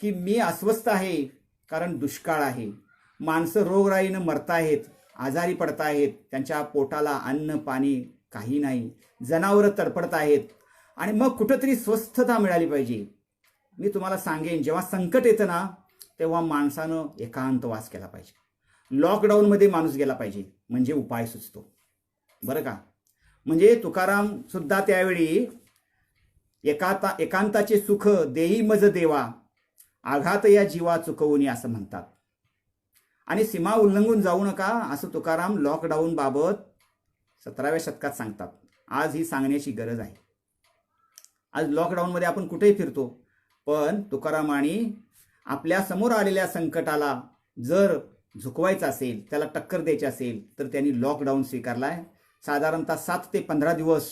की मी अस्वस्थ आहे, कारण दुष्काळ आहे, माणसं रोगराईनं मरताहेत, आजारी पडताहेत, त्यांच्या पोटाला अन्न पाणी काही नाही, जनावरं तडफडत आहेत. आणि मग कुठंतरी स्वस्थता मिळाली पाहिजे. मी तुम्हाला सांगेन, जेव्हा संकट येतं ना तेव्हा माणसानं एकांतवास केला पाहिजे. लॉकडाऊनमध्ये माणूस गेला पाहिजे म्हणजे उपाय सुचतो, बरं का. म्हणजे तुकाराम सुद्धा त्यावेळी एकांताचे सुख देई मज देवा, आघात या जीवा चुकवून असं म्हणतात. आणि सीमा उल्लंघून जाऊ नका असं तुकाराम लॉकडाऊन बाबत 17व्या शतकात सांगतात. आज ही सांगण्याची गरज आहे. आज लॉकडाऊनमध्ये आपण कुठेही फिरतो, पण तुकारामांनी आपल्या समोर आलेल्या संकटाला जर झुकवायचं असेल, त्याला टक्कर द्यायची असेल, तर त्यांनी लॉकडाऊन स्वीकारलाय. साधारणतः 7 ते 15 दिवस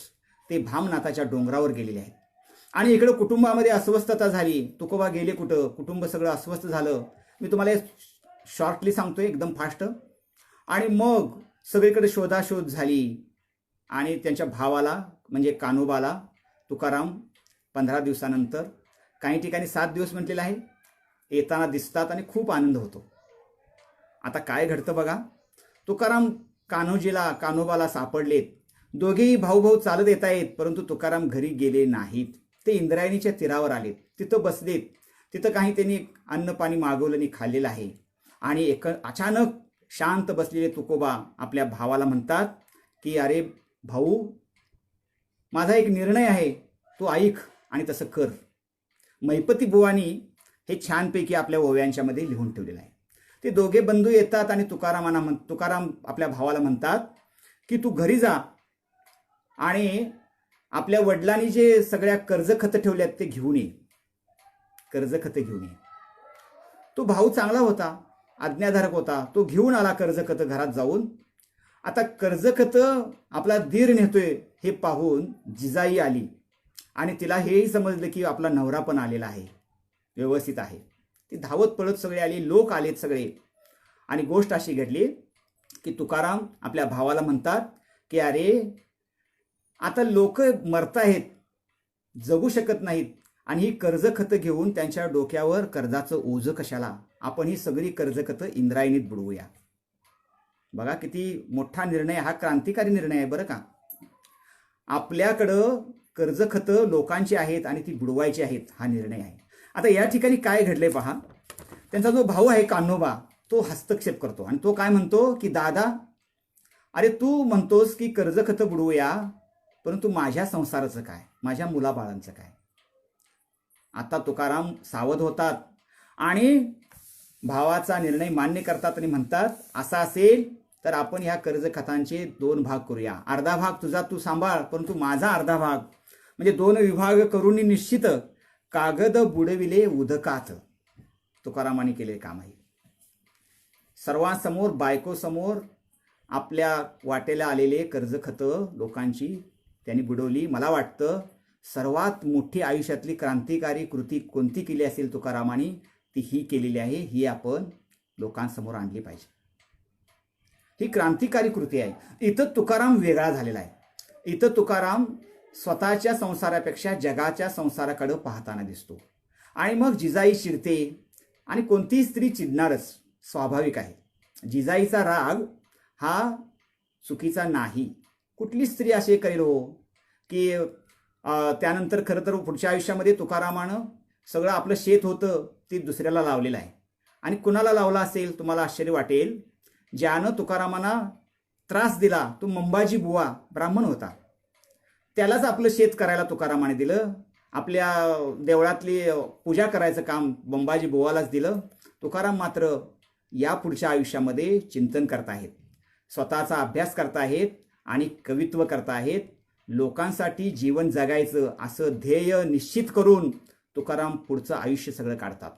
ते भामनाथाच्या डोंगरावर गेलेले आहेत. आणि इकडं कुटुंबामध्ये अस्वस्थता झाली. तुकोबा गेले कुठं, कुटुंब सगळं अस्वस्थ झालं. मी तुम्हाला शॉर्टली सांगतोय, एकदम फास्ट. आणि मग सगळीकडे शोधाशोध झाली आणि त्यांच्या भावाला म्हणजे कान्होबाला तुकाराम 15 दिवसानंतर, काही ठिकाणी 7 दिवस म्हटलेलं आहे, येताना दिसतात आणि खूप आनंद होतो. आता काय घडतं बघा. तुकाराम कान्होबाला सापडलेत. दोघेही भाऊ चालत येत आहेत, परंतु तुकाराम घरी गेले नाहीत. ते इंद्रायणीच्या तीरावर आलेत, तिथं बसलेत. तिथं काही त्यांनी अन्न पाणी मागवलं आणि खाल्लेलं आहे. आणि अचानक शांत बसलेले तुकोबा आपल्या भावाला म्हणतात की अरे भाऊ, माझा एक निर्णय आहे, तू ऐक आणि तसं कर. मैपती बुवानी हे छानपैकी आपल्या ओव्यांच्या मध्ये लिहून ठेवलेलं आहे. ते दोघे बंधू येतात आणि तुकाराम आपल्या भावाला म्हणतात की तू घरी जा आणि आपल्या वडिलांनी जे सगळ्या कर्जखतं ठेवल्यात ते घेऊन ये, कर्जखतं घेऊन ये. तो भाऊ चांगला होता, आज्ञाधारक होता. तो घेऊन आला कर्जखतं घरात जाऊन. आता कर्जखतं आपला दीर नेतोय हे पाहून जिजाई आली आणि तिला हेही समजलं की आपला नवरा पण आलेला आहे, व्यवस्थित आहे. ती धावत पळत सगळे आली, लोक आलेत सगळे. आणि गोष्ट अशी घडली की तुकाराम आपल्या भावाला म्हणतात की अरे आता लोक मरताहेत, जगू शकत नाहीत, आणि ही कर्जखतं घेऊन त्यांच्या डोक्यावर कर्जाचं ओझं कशाला, आपण ही सगळी कर्जखतं इंद्रायणीत बुडवूया. बघा किती मोठा निर्णय, हा क्रांतिकारी निर्णय आहे बरं का. आपल्याकडं कर्जखतं लोकांची आहेत आणि ती बुडवायची आहेत, हा निर्णय आहे. आता या ठिकाणी काय घडले पहा. त्यांचा जो भाऊ आहे कान्होबा, तो हस्तक्षेप करतो आणि तो काय म्हणतो की दादा, अरे तू म्हणतोस की कर्जखतं बुडवूया, परंतु माझ्या संसाराचं काय, माझ्या मुलाबाळांचं काय. आता तुकाराम सावध होतात आणि भावाचा निर्णय मान्य करतात आणि म्हणतात असं असेल तर आपण ह्या कर्जखतांचे 2 भाग करूया. अर्धा भाग तुझा तू सांभाळ, परंतु माझा अर्धा भाग, म्हणजे 2 विभाग करून निश्चित कागद बुडविले उदकात. तुकारामाने केले काम आहे. सर्वांसमोर, बायकोसमोर आपल्या वाटेला आलेले कर्जखतं लोकांची त्यांनी बुडवली. मला वाटतं सर्वात मोठी आयुष्यातली क्रांतिकारी कृती कोणती केली असेल तुकारामाने, ती ही केलेली आहे. ही आपण लोकांसमोर आणली पाहिजे. ही क्रांतिकारी कृती आहे. इथं तुकाराम वेगळा झालेला आहे. इथं तुकाराम स्वतःच्या संसारापेक्षा जगाच्या संसाराकडे पाहताना दिसतो. आणि मग जिजाई चिडते आणि कोणतीही स्त्री चिडणारच, स्वाभाविक आहे. जिजाईचा राग हा चुकीचा नाही. कुठली स्त्री असे करेल हो की त्यानंतर खरं तर पुढच्या आयुष्यामध्ये तुकारामानं सगळं आपलं शेत होतं ते दुसऱ्याला लावलेलं आहे. आणि कुणाला लावला असेल तुम्हाला आश्चर्य वाटेल. ज्यानं तुकारामांना त्रास दिला तो मंबाजी बुवा ब्राह्मण होता. त्यालाच आपलं शेत करायला तुकारामाने दिलं. आपल्या देवळातली पूजा करायचं काम मंबाजी बुवालाच दिलं. तुकाराम मात्र या पुढच्या आयुष्यामध्ये चिंतन करताहेत, स्वतःचा अभ्यास करताहेत आणि कवित्व करताहेत. लोकांसाठी जीवन जगायचं असं ध्येय निश्चित करून तुकाराम पुढचं आयुष्य सगळं काढतात.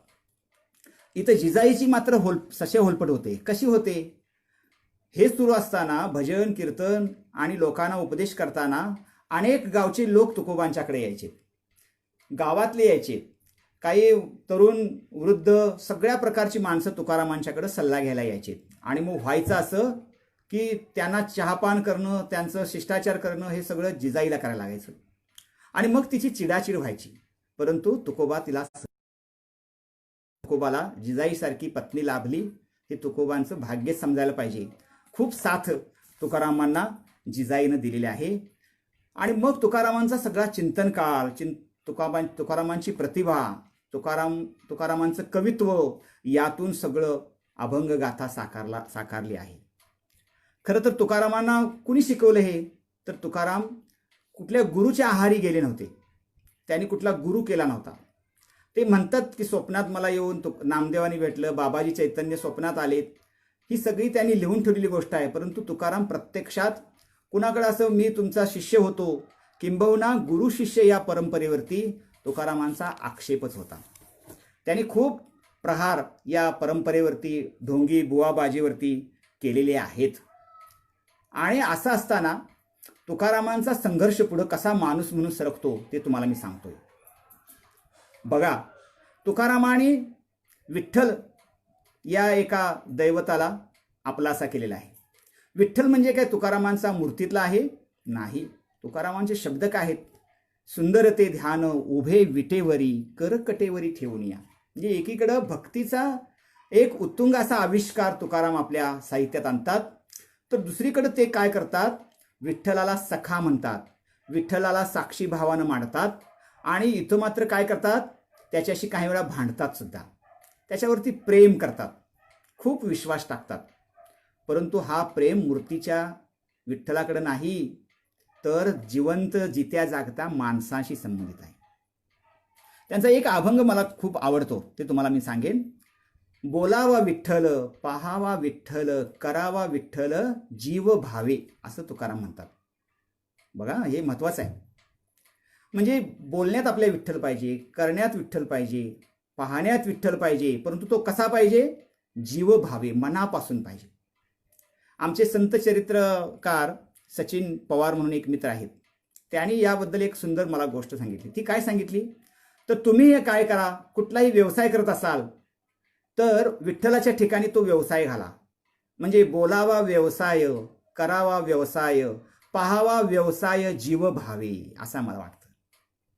इथं जिजाईची मात्र ससे होलपट होते. कशी होते? हे सुरू असताना भजन कीर्तन आणि लोकांना उपदेश करताना अनेक गावचे लोक तुकोबांच्याकडे यायचे, गावातले यायचे. काही तरुण वृद्ध सगळ्या प्रकारची माणसं तुकारामांच्याकडे सल्ला घ्यायला यायचे. आणि मग व्हायचं असं की त्यांना चहापान करणं, त्यांचं शिष्टाचार करणं हे सगळं जिजाईला करायला लागायचं. आणि मग तिची चिडाचिड व्हायची. परंतु तुकोबाला जिजाईसारखी पत्नी लाभली हे तुकोबांचं भाग्य समजायला पाहिजे. खूप साथ तुकारामांना जिजाईनं दिलेली आहे. आणि मग तुकारामांचा सगळा चिंतन काळ, तुकारामांची प्रतिभा तुकारामांचं कवित्व यातून सगळं अभंग गाथा साकारली आहे. खरं तर तुकारामांना कुणी शिकवलं हे? तर तुकाराम कुठल्या गुरुच्या आहारी गेले नव्हते, त्यांनी कुठला गुरु केला नव्हता. ते म्हणतात की स्वप्नात मला येऊन नामदेवानी भेटलं, बाबाजी चैतन्य स्वप्नात आलेत, ही सगळी त्यांनी लिहून ठेवलेली गोष्ट आहे. परंतु तुकाराम प्रत्यक्षात कुणाकडे असं मी तुमचा शिष्य होतो, किंबहुना गुरु शिष्य या परंपरेवरती तुकारामांचा आक्षेपच होता. त्यांनी खूप प्रहार या परंपरेवरती, ढोंगी बुवाबाजीवरती केलेले आहेत. आणि असं असताना तुकारामांचा संघर्ष पुढे कसा माणूस म्हणून सरकतो ते तुम्हाला मी सांगतोय. बघा, तुकारामाने विठ्ठल या एका दैवताला आपलासा केलेला आहे. विठ्ठल म्हणजे काय तुकारामांचा मूर्तीतला आहे? नाही. तुकारामांचे शब्द काय आहेत? सुंदर ते ध्यान उभे विटेवरी करकटेवरी ठेवून या. म्हणजे एकीकडं भक्तीचा एक उत्तुंग असा आविष्कार तुकाराम आपल्या साहित्यात आणतात, तर दुसरीकडे ते काय करतात? विठ्ठलाला सखा म्हणतात, विठ्ठलाला साक्षी भावानं मांडतात. आणि इथं मात्र काय करतात? त्याच्याशी काही वेळा भांडतात सुद्धा, त्याच्यावरती प्रेम करतात, खूप विश्वास टाकतात. परंतु हा प्रेम मूर्तीच्या विठ्ठलाकडे नाही, तर जिवंत जित्या जागता माणसाशी संबंधित आहे. त्यांचा एक अभंग मला खूप आवडतो, ते तुम्हाला मी सांगेन. बोलावा विठ्ठल, पाहावा विठ्ठल, करावा विठ्ठल, जीव भावे, असं तुकाराम म्हणतात. बघा, हे महत्वाचं आहे. म्हणजे बोलण्यात आपल्या विठ्ठल पाहिजे, करण्यात विठ्ठल पाहिजे, पाहण्यात विठ्ठल पाहिजे, परंतु तो कसा पाहिजे? जीव भावे, मनापासून पाहिजे. आमचे संत चरित्रकार सचिन पवार म्हणून एक मित्र आहेत, त्यांनी याबद्दल एक सुंदर मला गोष्ट सांगितली. ती काय सांगितली? तर तुम्ही काय करा, कुठलाही व्यवसाय करत असाल तर विठ्ठलाच्या ठिकाणी तो व्यवसाय घाला. म्हणजे बोलावा व्यवसाय, करावा व्यवसाय, पाहावा व्यवसाय, जीव भावे, असं मला वाटतं.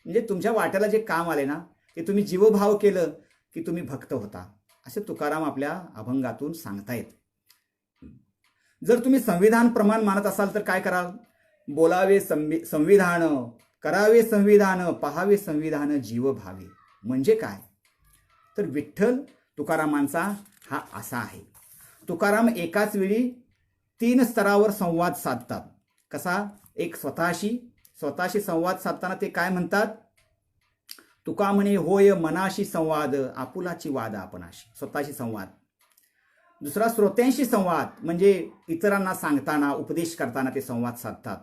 म्हणजे तुमच्या वाट्याला जे काम आले ना, ते तुम्ही जीवभाव केलं की तुम्ही भक्त होता, असे तुकाराम आपल्या अभंगातून सांगतायत. जर तुम्ही संविधान प्रमाण मानत असाल तर काय कराल? बोलावे संविधान, करावे संविधान, पाहावे संविधान, जीव भावे. म्हणजे काय? तर विठ्ठल तुकारामांचा हा असा आहे. तुकाराम एकाच वेळी 3 स्तरावर संवाद साधतात. कसा? एक स्वतःशी संवाद साधताना ते काय म्हणतात? तुका म्हणे होय मनाशी संवाद, आपुलाची वाद आपणाशी. स्वतःशी संवाद. दुसरा श्रोत्यांशी संवाद, म्हणजे इतरांना सांगताना, उपदेश करताना ते संवाद साधतात.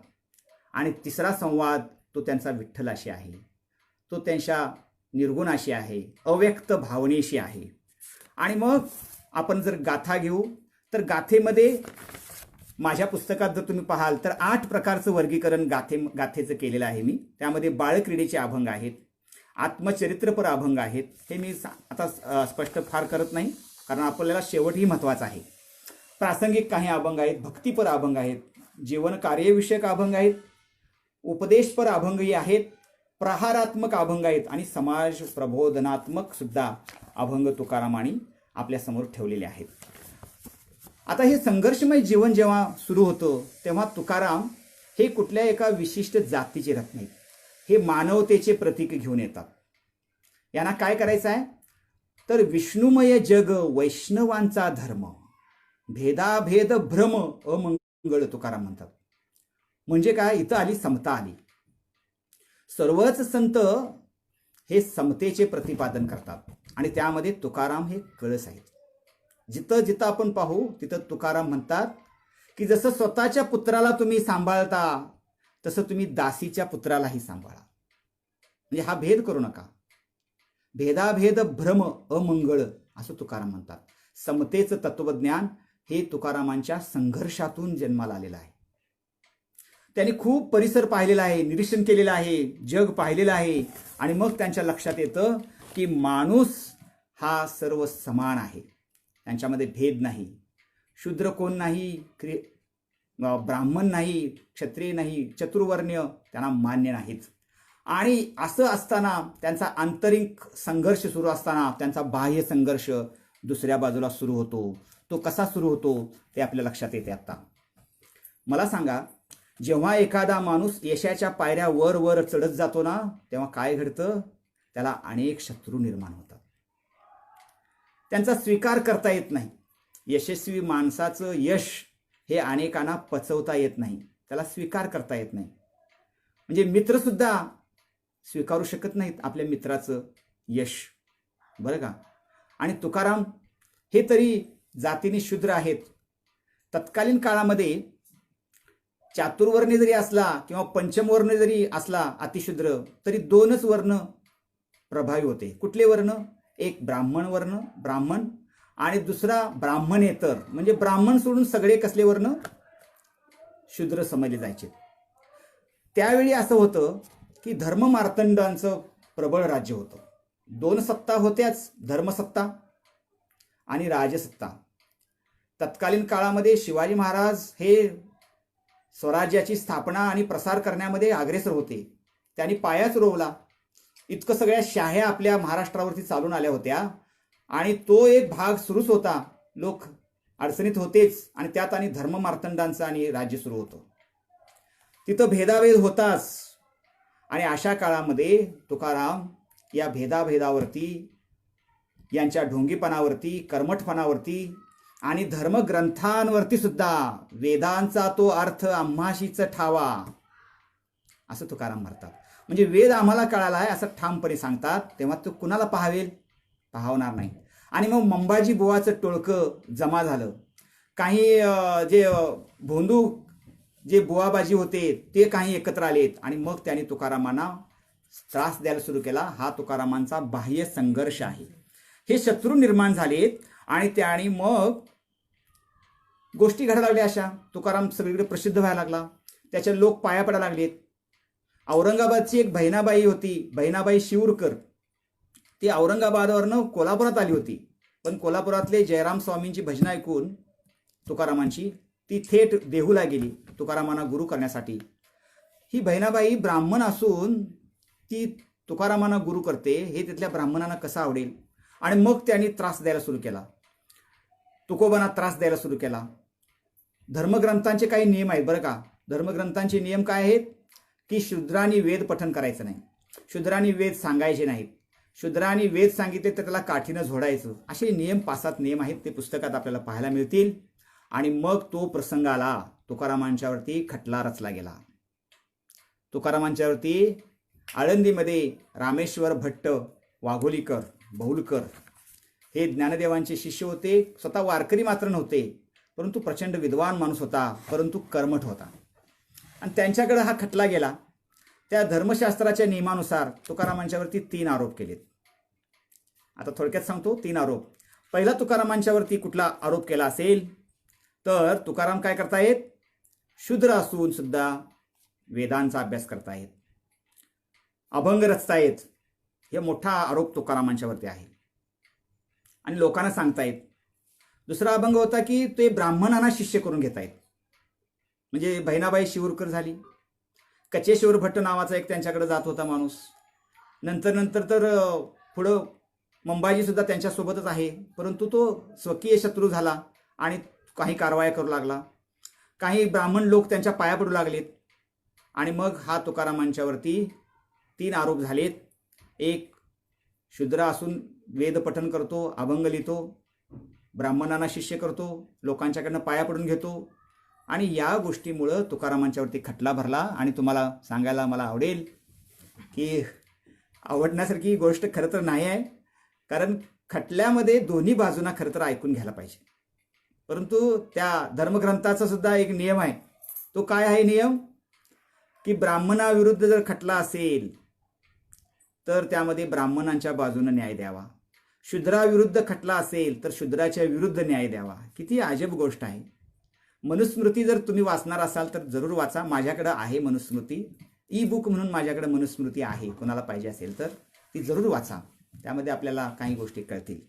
आणि तिसरा संवाद तो त्यांचा विठ्ठलाशी आहे, तो त्यांच्या निर्गुणाशी आहे, अव्यक्त भावनेशी आहे. आणि मग आपण जर गाथा घेऊ तर गाथेमध्ये, माझ्या पुस्तकात जर तुम्ही पाहाल तर 8 प्रकारचं वर्गीकरण गाथेचं केलेलं आहे मी. त्यामध्ये बाळक्रीडेचे अभंग आहेत, आत्मचरित्रपर अभंग आहेत. हे मी आता स्पष्ट फार करत नाही, कारण आपल्याला शेवटही महत्त्वाचा आहे. प्रासंगिक काही अभंग आहेत, भक्तीपर अभंग आहेत, जीवन कार्यविषयक अभंग आहेत, उपदेशपर अभंगही आहेत, प्रहारात्मक अभंग आहेत आणि समाज प्रबोधनात्मक सुद्धा अभंग तुकारामांनी आपल्या समोर ठेवलेले आहेत. आता हे संघर्षमय जीवन जेव्हा सुरू होतं तेव्हा तुकाराम हे कुठल्या एका विशिष्ट जातीचे राहत नाहीत, हे मानवतेचे प्रतीक घेऊन येतात. यांना काय करायचं आहे? तर विष्णुमय जग वैष्णवांचा धर्म, भेदाभेद भ्रम अमंगळ, तुकाराम म्हणतात. म्हणजे काय? इथं आली समता आली. सर्वच संत हे समतेचे प्रतिपादन करतात आणि त्यामध्ये तुकाराम हे कळस आहेत. जिथं जिथं आपण पाहू तिथं तुकाराम म्हणतात की जसं स्वतःच्या पुत्राला तुम्ही सांभाळता तसं तुम्ही दासीच्या पुत्रालाही सांभाळा. म्हणजे हा भेद करू नका. भेदाभेद भ्रम अमंगळ, असं तुकाराम म्हणतात. समतेचं तत्वज्ञान हे तुकारामांच्या संघर्षातून जन्माला आलेलं आहे. त्यांनी खूप परिसर पाहिलेला आहे, निरीक्षण केलेलं आहे, जग पाहिलेलं आहे आणि मग त्यांच्या लक्षात येतं की माणूस हा सर्व समान आहे, त्यांच्यामध्ये भेद नाही. शूद्र कोण नाही, ब्राह्मण नाही, क्षत्रिय नाही, चतुर्वर्ण्य त्यांना मान्य नाहीत. आणि असं असताना त्यांचा आंतरिक संघर्ष सुरू असताना त्यांचा बाह्य संघर्ष दुसऱ्या बाजूला सुरू होतो. तो कसा सुरू होतो ते आपल्या लक्षात येते. आता मला सांगा, जेव्हा एखादा माणूस यशाच्या पायऱ्या वर वर चढत जातो ना, तेव्हा काय घडतं? त्याला अनेक शत्रू निर्माण होतात. त्यांचा स्वीकार करता येत नाही. यशस्वी माणसाचं यश हे अनेकांना पचवता येत नाही, त्याला स्वीकार करता येत नाही. म्हणजे मित्रसुद्धा स्वीकारू शकत नाहीत आपल्या मित्राचं यश, बरं का. आणि तुकाराम हे तरी जातीने शूद्र आहेत. तत्कालीन काळामध्ये चातुर्वर्ण्य जरी असला किंवा पंचमवर्ण जरी असला अतिशूद्र, तरी 2च वर्ण प्रभावी होते. कुठले वर्ण? एक ब्राह्मण वर्ण, ब्राह्मण, आणि दुसरा ब्राह्मणेतर, म्हणजे ब्राह्मण सोडून सगळे कसले वर्ण? शूद्र समजले जायचे. त्यावेळी असं होतं की धर्ममार्तंडांचं प्रबळ राज्य होतं. 2 सत्ता होत्याच, धर्मसत्ता आणि राजसत्ता. तत्कालीन काळामध्ये शिवाजी महाराज हे स्वराज्याची स्थापना आणि प्रसार करण्यामध्ये अग्रेसर होते. त्यांनी पायाच रोवला. इतकं सगळ्या शाह्या आपल्या महाराष्ट्रावरती चालून आल्या होत्या आणि तो एक भाग सुरूच होता. लोक अडचणीत होतेच आणि त्यात आणि धर्ममार्तंडांचं आणि राज्य सुरू होतं. तिथं भेदाभेद होताच. आणि अशा काळामध्ये तुकाराम या भेदाभेदावरती, यांच्या ढोंगीपणावरती, कर्मठपणावरती आणि धर्मग्रंथांवरती सुद्धा वेदांचा तो अर्थ आम्हाशीच ठावा असं तुकाराम म्हणतात. म्हणजे वेद आम्हाला कळाला आहे असं ठामपणे सांगतात. तेव्हा तो कुणाला पाहावेल? पाहवणार नाही. आणि मग मंबाजी बुवाचं टोळकं जमा झालं. काही जे भोंदू जे बुवाबाजी होते ते काही एकत्र आलेत आणि मग त्यांनी तुकारामांना त्रास द्यायला सुरू केला. हा तुकारामांचा बाह्य संघर्ष आहे. हे शत्रू निर्माण झालेत आणि त्याने मग गोष्टी घडायला लागल्या. अशा तुकाराम सगळीकडे प्रसिद्ध व्हायला लागला. त्याचे लोक पाया पडायला लागलेत. औरंगाबादची एक बहिणाबाई होती, बहिणाबाई शिवरकर. ती औरंगाबादवरनं कोल्हापुरात आली होती. पण कोल्हापुरातले जयराम स्वामींची भजनं ऐकून तुकारामांची ती थेट देहूला गेली तुकारामांना गुरु करण्यासाठी. ही बहिणाबाई ब्राह्मण असून ती तुकारामांना गुरु करते हे तिथल्या ब्राह्मणांना कसं आवडेल. आणि मग त्यांनी त्रास द्यायला सुरू केला, तुकोबांना त्रास द्यायला सुरू केला. धर्मग्रंथांचे काही नियम आहेत बरं का. धर्मग्रंथांचे नियम काय आहेत की शूद्रांनी वेद पठण करायचं नाही, शूद्रांनी वेद सांगायचे नाहीत, शूद्रांनी वेद सांगितले तर त्याला काठीनं झोडायचं. असे नियम 5-7 नियम आहेत. ते पुस्तकात आपल्याला पाहायला मिळतील. आणि मग तो प्रसंग आला. तुकारामांच्यावरती खटला रचला गेला. तुकारामांच्यावरती आळंदीमध्ये रामेश्वर भट्ट वाघोलीकर बहुलकर हे ज्ञानदेवांचे शिष्य होते. स्वतः वारकरी मात्र नव्हते, परंतु प्रचंड विद्वान माणूस होता, परंतु कर्मठ होता. आणि त्यांच्याकडे हा खटला गेला. त्या धर्मशास्त्राच्या नियमानुसार तुकारामांच्यावरती 3 आरोप केलेत. आता थोडक्यात सांगतो 3 आरोप. पहिला तुकारामांच्यावरती कुठला आरोप केला असेल तर तुकाराम काय करतायत? शूद्र असून सुद्धा वेदांचा अभ्यास करतायत, अभंग रचतायत. हे मोठा आरोप तुकारामांच्यावरती आहे आणि लोकांना सांगतायत. दुसरा अभंग होता की ते ब्राह्मणांना शिष्य करून घेतायत. म्हणजे बहिणाबाई शिवरकर झाली. कचेश्वर भट्ट नावाचा एक त्यांच्याकडे जात होता माणूस. नंतर तर पुढं मंबाजी सुद्धा त्यांच्यासोबतच आहे, परंतु तो स्वकीय शत्रू झाला आणि काही कारवाया करू लागला. काही ब्राह्मण लोक त्यांच्या पाया पडू लागलेत. आणि मग हा तुकारामांच्यावरती 3 आरोप झालेत. एक, शूद्र असून वेद पठण करतो, अभंग लिहितो, ब्राह्मणांना शिष्य करतो, लोकांच्याकडनं पाया पडून घेतो. आणि या गोष्टीमुळं तुकारामांच्यावरती खटला भरला. आणि तुम्हाला सांगायला मला आवडेल की आवडण्यासारखी गोष्ट खरं तर नाही आहे, कारण खटल्यामध्ये दोन्ही बाजूंना खरं तर ऐकून घ्यायला पाहिजे. परंतु त्या धर्मग्रंथाचा सुद्धा एक नियम आहे. तो काय आहे नियम? की ब्राह्मणाविरुद्ध जर खटला असेल तर त्यामध्ये ब्राह्मणांच्या बाजूने न्याय द्यावा. शूद्राविरुद्ध खटला असेल तर शूद्राच्या विरुद्ध न्याय द्यावा. किती अजब गोष्ट आहे. मनुस्मृती जर तुम्ही वाचणार असाल तर जरूर वाचा. माझ्याकडे आहे मनुस्मृती, ई बुक म्हणून माझ्याकडे मनुस्मृती आहे. कोणाला पाहिजे असेल तर ती जरूर वाचा. त्यामध्ये आपल्याला काही गोष्टी कळतील.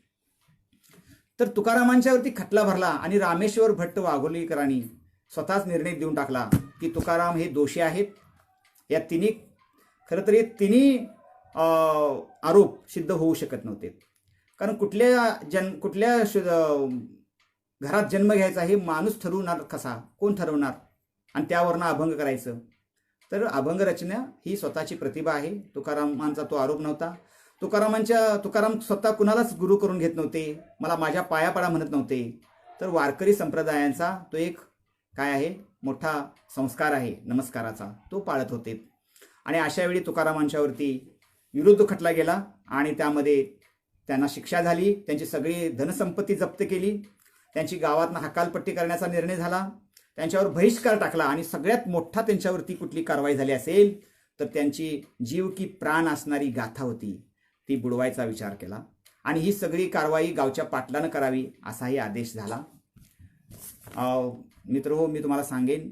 तर तुकारामांच्यावरती खटला भरला आणि रामेश्वर भट्ट वाघोलीकरांनी स्वतःच निर्णय देऊन टाकला की तुकाराम हे दोषी आहेत. या तिन्ही खरं तर हे तिन्ही आरोप सिद्ध होऊ शकत नव्हते. कारण कुठल्या घरात जन्म घ्यायचा हे माणूस ठरवणार कसा? कोण ठरवणार? आणि त्यावरनं अभंग करायचं. तर अभंग रचना ही स्वतःची प्रतिभा आहे. तुकारामांचा तो आरोप नव्हता. तुकाराम स्वतः कुणालाच गुरु करून घेत नव्हते, मला माझ्या पाया पडा म्हणत नव्हते. तर वारकरी संप्रदायांचा तो एक काय आहे, मोठा संस्कार आहे नमस्काराचा, तो पाळत होते. आणि अशा वेळी तुकारामांच्यावरती विरुद्ध खटला गेला आणि त्यामध्ये त्यांना शिक्षा झाली. त्यांची सगळी धनसंपत्ती जप्त केली, त्यांची गावातनं हकालपट्टी करण्याचा निर्णय झाला, त्यांच्यावर बहिष्कार टाकला. आणि सगळ्यात मोठा त्यांच्यावरती कुठली कारवाई झाली असेल तर त्यांची जीव की प्राण असणारी गाथा होती, ती बुडवायचा विचार केला. आणि ही सगळी कारवाई गावच्या पाटलानं करावी असाही आदेश झाला. मित्रहो, मी तुम्हाला सांगेन,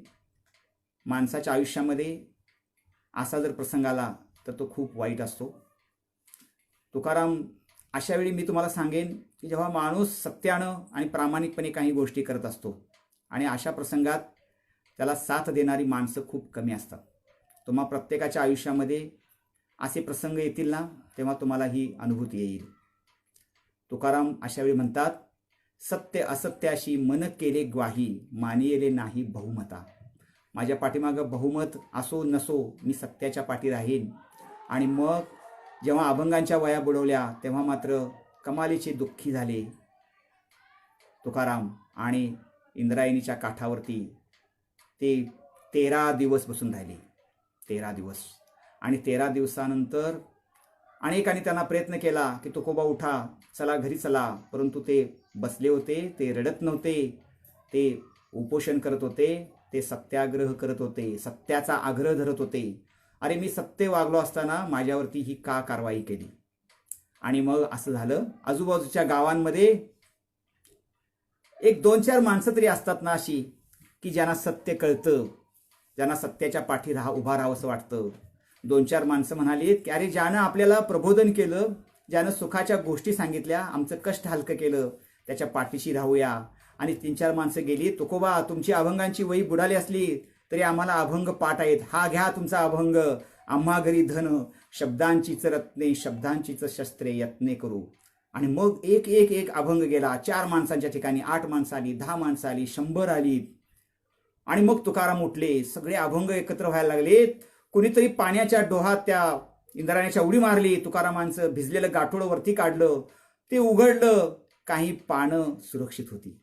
माणसाच्या आयुष्यामध्ये असा जर प्रसंग आला तर तो खूप वाईट असतो. तुकाराम अशा वेळी मी तुम्हाला सांगेन की जेव्हा माणूस सत्यानं आणि प्रामाणिकपणे काही गोष्टी करत असतो आणि अशा प्रसंगात त्याला साथ देणारी माणसं खूप कमी असतात. तुम्हा प्रत्येकाच्या आयुष्यामध्ये असे प्रसंग येतील ना, तेव्हा तुम्हाला ही अनुभूती येईल. तुकाराम अशा वेळी म्हणतात, सत्य असत्याशी मन केले ग्वाही, मानियले नाही बहुमता. माझ्या पाठीमागं बहुमत असो नसो, मी सत्याच्या पाठी राहीन. आणि मग जेव्हा अभंगांच्या वया बुडवल्या तेव्हा मात्र कमालीचे दुःखी झाले तुकाराम आणि इंद्रायणीच्या काठावरती ते 13 दिवस बसून राहिले. 13 दिवस. आणि 13 दिवसानंतर अनेकांनी त्यांना प्रयत्न केला की तुकोबा उठा, चला घरी चला, परंतु ते बसले होते, ते रडत नव्हते, ते उपोषण करत होते, ते सत्याग्रह करत होते, सत्याचा आग्रह धरत होते. अरे मी सत्य वागलो असताना माझ्यावरती ही का कारवाई केली. आणि मग असं झालं, आजूबाजूच्या गावांमध्ये एक 2-4 माणसं तरी असतात ना अशी की ज्यांना सत्य कळतं, ज्यांना सत्याच्या पाठी उभा राहावंसं वाटतं. 2-4 माणसं म्हणाली की अरे ज्यानं आपल्याला प्रबोधन केलं, ज्यानं सुखाच्या गोष्टी सांगितल्या, आमचं कष्ट हलकं केलं, त्याच्या पाठीशी राहूया. आणि 3-4 माणसं गेली, तुकोबा तुमची अभंगांची वही बुडाली असली तरी आम्हाला अभंग पाठ आहेत, हा घ्या तुमचा अभंग, आम्हा घरी धन, शब्दांचीच रत्ने, शब्दांचीच शस्त्रे यत्ने करू. आणि मग एक एक एक अभंग गेला. 4 माणसांच्या ठिकाणी 8 माणसं आली, 10 माणसं आली, 100 आली. आणि मग तुकाराम उठले, सगळे अभंग एकत्र व्हायला लागले. कुणीतरी पाण्याच्या डोहात त्या इंद्रायणीच्या उडी मारली, तुकारामांचं भिजलेलं गाठोडं वरती काढलं, ते उघडलं, काही पानं सुरक्षित होती,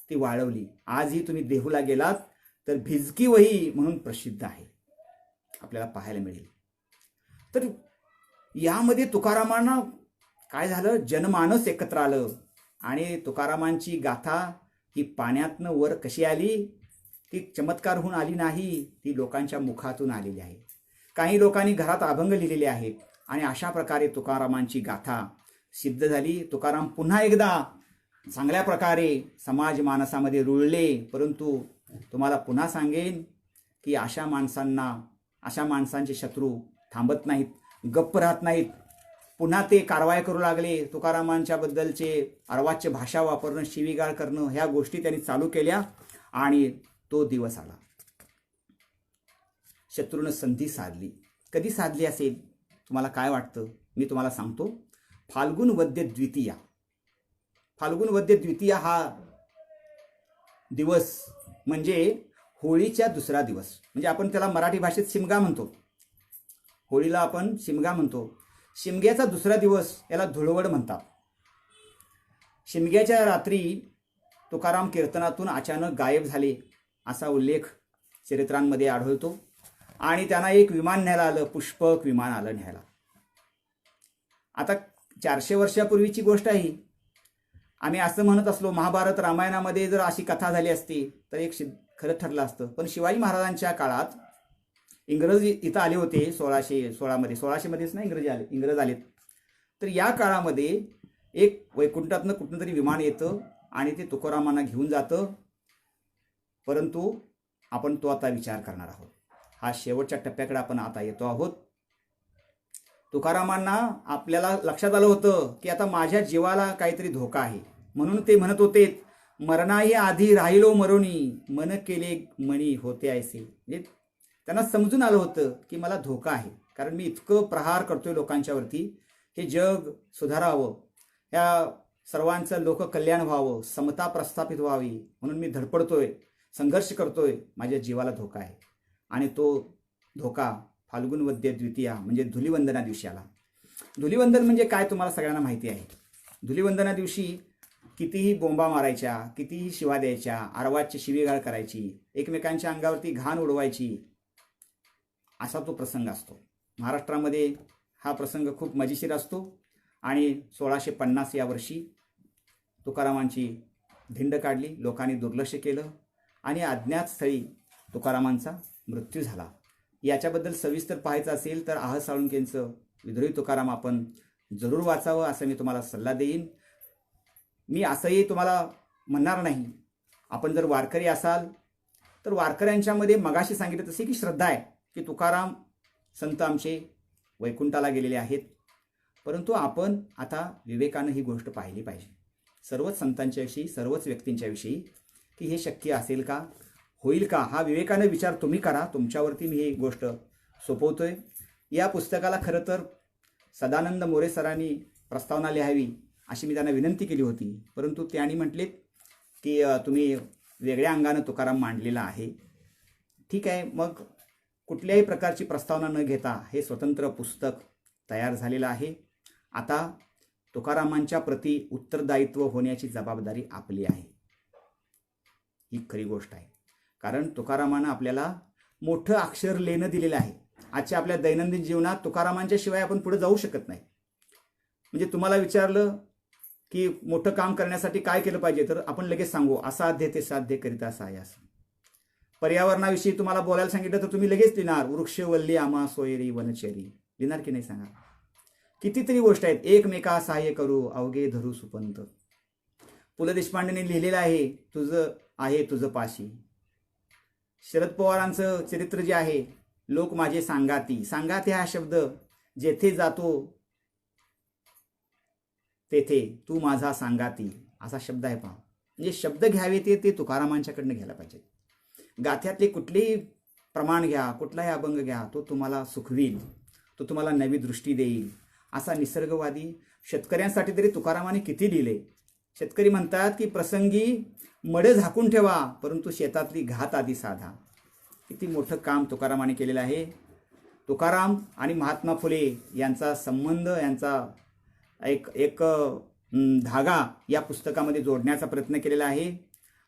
ती वाळवली. आजही तुम्ही देहूला गेलात तर भिजकी वही म्हणून प्रसिद्ध आहे, आपल्याला पाहायला मिळेल. तर यामध्ये तुकारामांना काय झालं, जनमानस एकत्र आलं आणि तुकारामांची गाथा ही पाण्यातनं वर कशी आली, ती चमत्कार होऊन आली नाही, ती लोकांच्या मुखातून आलेली आहे. काही लोकांनी घरात अभंग लिहिलेले आहेत आणि अशा प्रकारे तुकारामांची गाथा सिद्ध झाली. तुकाराम पुन्हा एकदा चांगल्या प्रकारे समाज मानसामध्ये रुळले. परंतु तुम्हाला पुन्हा सांगेन की अशा माणसांचे शत्रू थांबत नाहीत, गप्प राहत नाहीत. पुन्हा ते कारवाया करू लागले. तुकारामांच्या बद्दलचे अर्वाच्य भाषा वापरणं, शिवीगाळ करणं, ह्या गोष्टी त्यांनी चालू केल्या. आणि तो दिवस आला, शत्रूनं संधी साधली. कधी साधली असेल, तुम्हाला काय वाटतं? मी तुम्हाला सांगतो, फाल्गुन वद्य द्वितीया. फाल्गुन वद्य द्वितीया हा दिवस म्हणजे होळीच्या दुसरा दिवस, म्हणजे आपण त्याला मराठी भाषेत शिमगा म्हणतो. होळीला आपण शिमगा म्हणतो. शिमग्याचा दुसरा दिवस याला धुळवड म्हणतात. शिमग्याच्या रात्री तुकाराम कीर्तनातून अचानक गायब झाले असा उल्लेख चरित्रांमध्ये आढळतो. आणि त्यांना एक विमान न्यायला आलं, पुष्पक विमान आलं न्यायला. आता 400 वर्षापूर्वीची गोष्ट आहे. आम्ही असं म्हणत असलो, महाभारत रामायणामध्ये जर अशी कथा झाली असती तर एक खरं ठरलं असतं. पण शिवाजी महाराजांच्या काळात इंग्रज इथं आले होते 1600मध्येच ना इंग्रज आलेत. तर या काळामध्ये एक वैकुंठातनं कुठून तरी विमान येतं आणि ते तुकारामांना घेऊन जातं. परंतु आपण तो आता विचार करणार आहोत. हा शेवटच्या टप्प्याकडे आपण आता येतो आहोत. तुकारामांना आपल्याला लक्षात आलं होतं की आता माझ्या जीवाला काहीतरी धोका आहे. म्हणून ते म्हणत होते, मरणाही आधी राहिलो मरोनी, मन केले मणी होते ऐसे. म्हणजे त्यांना समजून आलं होतं की मला धोका आहे, कारण मी इतकं प्रहार करतोय लोकांच्यावरती. हे जग सुधारावं, ह्या सर्वांचं लोककल्याण व्हावं, समता प्रस्थापित व्हावी म्हणून मी धडपडतोय, संघर्ष करतोय, माझ्या जीवाला धोका आहे. आणि तो धोका फाल्गुन वद्य द्वितीया म्हणजे धुलिवंदना दिवशी आला. धुलिवंदन म्हणजे काय तुम्हाला सगळ्यांना माहिती आहे. धुलिवंदना दिवशी कितीही बोंबा मारायच्या, कितीही शिवा द्यायच्या, आरवाची शिवीगाळ करायची, एकमेकांच्या अंगावरती घाण उडवायची, असा तो प्रसंग असतो. महाराष्ट्रामध्ये हा प्रसंग खूप मजेशीर असतो आणि 1650 या वर्षी तुकारामांची धिंड काढली, लोकांनी दुर्लक्ष केलं आणि अज्ञात स्थळी तुकारामांचा मृत्यू झाला. याच्याबद्दल सविस्तर पाहायचं असेल तर आह साळुंकेंचं विद्रोही तुकाराम आपण जरूर वाचावं असं मी तुम्हाला सल्ला देईन. मी असंही तुम्हाला म्हणणार नाही, आपण जर वारकरी असाल तर वारकऱ्यांच्यामध्ये मगाशी सांगितलं तसे की श्रद्धा आहे की तुकाराम संत आमचे वैकुंठाला गेलेले आहेत, परंतु आपण आता विवेकानं ही गोष्ट पाहिली पाहिजे, सर्वच संतांच्या विषयी, सर्वच व्यक्तींच्या विषयी, की हे शक्य असेल का, होईल का, हा विवेकानं विचार तुम्ही करा. तुमच्यावरती मी ही गोष्ट सोपवतोय. या पुस्तकाला खरं तर सदानंद मोरे सरांनी प्रस्तावना लिहावी अशी मी त्यांना विनंती केली होती, परंतु त्यांनी म्हटलेत की तुम्ही वेगळ्या अंगानं तुकाराम मांडलेला आहे. ठीक आहे, मग कुठल्याही प्रकारची प्रस्तावना न घेता हे स्वतंत्र पुस्तक तयार झालेलं आहे. आता तुकारामांच्या प्रती उत्तरदायित्व होण्याची जबाबदारी आपली आहे. ही खरी गोष्ट आहे, कारण तुकारामानं आपल्याला मोठं अक्षर लेणं दिलेलं आहे. आजच्या आपल्या दैनंदिन जीवनात तुकारामांच्या शिवाय आपण पुढे जाऊ शकत नाही. म्हणजे तुम्हाला विचारलं की मोठं काम करण्यासाठी काय केलं पाहिजे, तर आपण लगेच सांगू असाध्य ते साध्य करिता सायास. पर्यावरणाविषयी तुम्हाला बोलायला सांगितलं तर तुम्ही लगेच लिहिणार वृक्ष वल्ली आम्हा सोयरी वनचेरी, लिहिणार की नाही सांगा. कितीतरी गोष्ट आहेत. एकमेका सहाय्य करू अवघे धरू सुपंत. पु ल देशपांडेंनी लिहिलेलं आहे तुझं आहे तुझं पाशी. शरद पवारांचं चरित्र जे आहे, लोक माझे सांगाती. सांगाती हा शब्द जेथे जातो तेथे तू माझा सांगाती असा शब्द आहे. पहा, म्हणजे शब्द घ्यावे ते तुकारामांच्याकडनं घ्यायला पाहिजे. गाथ्यातले कुठलेही प्रमाण घ्या, कुठलाही अभंग घ्या, तो तुम्हाला सुखवील, तो तुम्हाला नवी दृष्टी देईल. असा निसर्गवादी शेतकऱ्यांसाठी तरी तुकारामाने किती लिहिले. शेतकरी म्हणतात की प्रसंगी मडे झाकून ठेवा, परंतु शेतातली घात आधी साधा. किती मोठं काम तुकारामाने केलेलं आहे. तुकाराम आणि महात्मा फुले यांचा संबंध, यांचा एक धागा या पुस्तकामध्ये जोडण्याचा प्रयत्न केलेला आहे.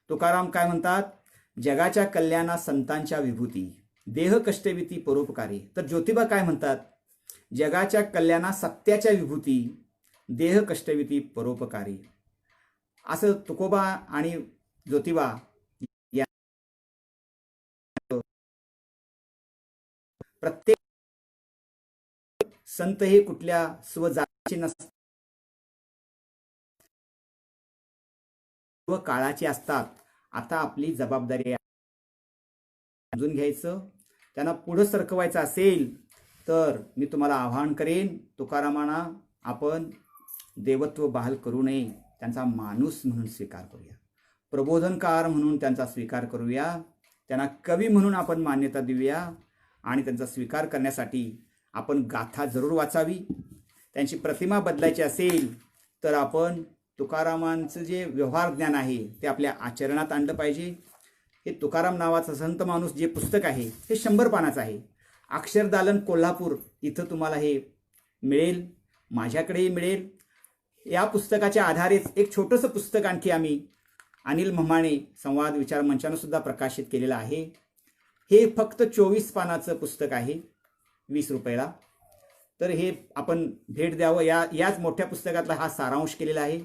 तुकाराम काय म्हणतात, जगाच्या कल्याणा संतांच्या विभूती, देह कष्टविती परोपकारी. तर ज्योतिबा काय म्हणतात, जगाच्या कल्याणा सत्याच्या विभूती, देह कष्टविती परोपकारी. असं तुकोबा आणि ज्योतिबा या प्रत्येक संत हे कुठल्या स्वजातीचे नसतात, व काळाची असतात. आता आपली जबाबदारी आहे समजून घ्यायचं. त्यांना पुढे सरकवायचं असेल तर मी तुम्हाला आवाहन करेन, तुकारामांना आपण देवत्व बहाल करू नये, त्यांचा माणूस म्हणून स्वीकार करूया, प्रबोधनकार म्हणून त्यांचा स्वीकार करूया, त्यांना कवी म्हणून आपण मान्यता देऊया आणि त्यांचा स्वीकार करण्यासाठी आपण गाथा जरूर वाचावी. त्यांची प्रतिमा बदलायची असेल तर आपण तुकारामांचं जे व्यवहार ज्ञान आहे ते आपल्या आचरणात आणलं पाहिजे. हे तुकाराम नावाचं संत माणूस जे पुस्तक आहे हे 100 पानाचं आहे. अक्षरदालन कोल्हापूर इथं तुम्हाला हे मिळेल, माझ्याकडेही मिळेल. या पुस्तकाच्या आधारेच एक छोटंसं पुस्तक आणखी आम्ही अनिल म्हामाणे संवाद विचार मंचानं सुद्धा प्रकाशित केलेलं आहे. हे फक्त 24 पानाचं पुस्तक आहे, 20 रुपयाला. तर हे आपण भेट द्यावं. याच मोठ्या पुस्तकातला हा सारांश केलेला आहे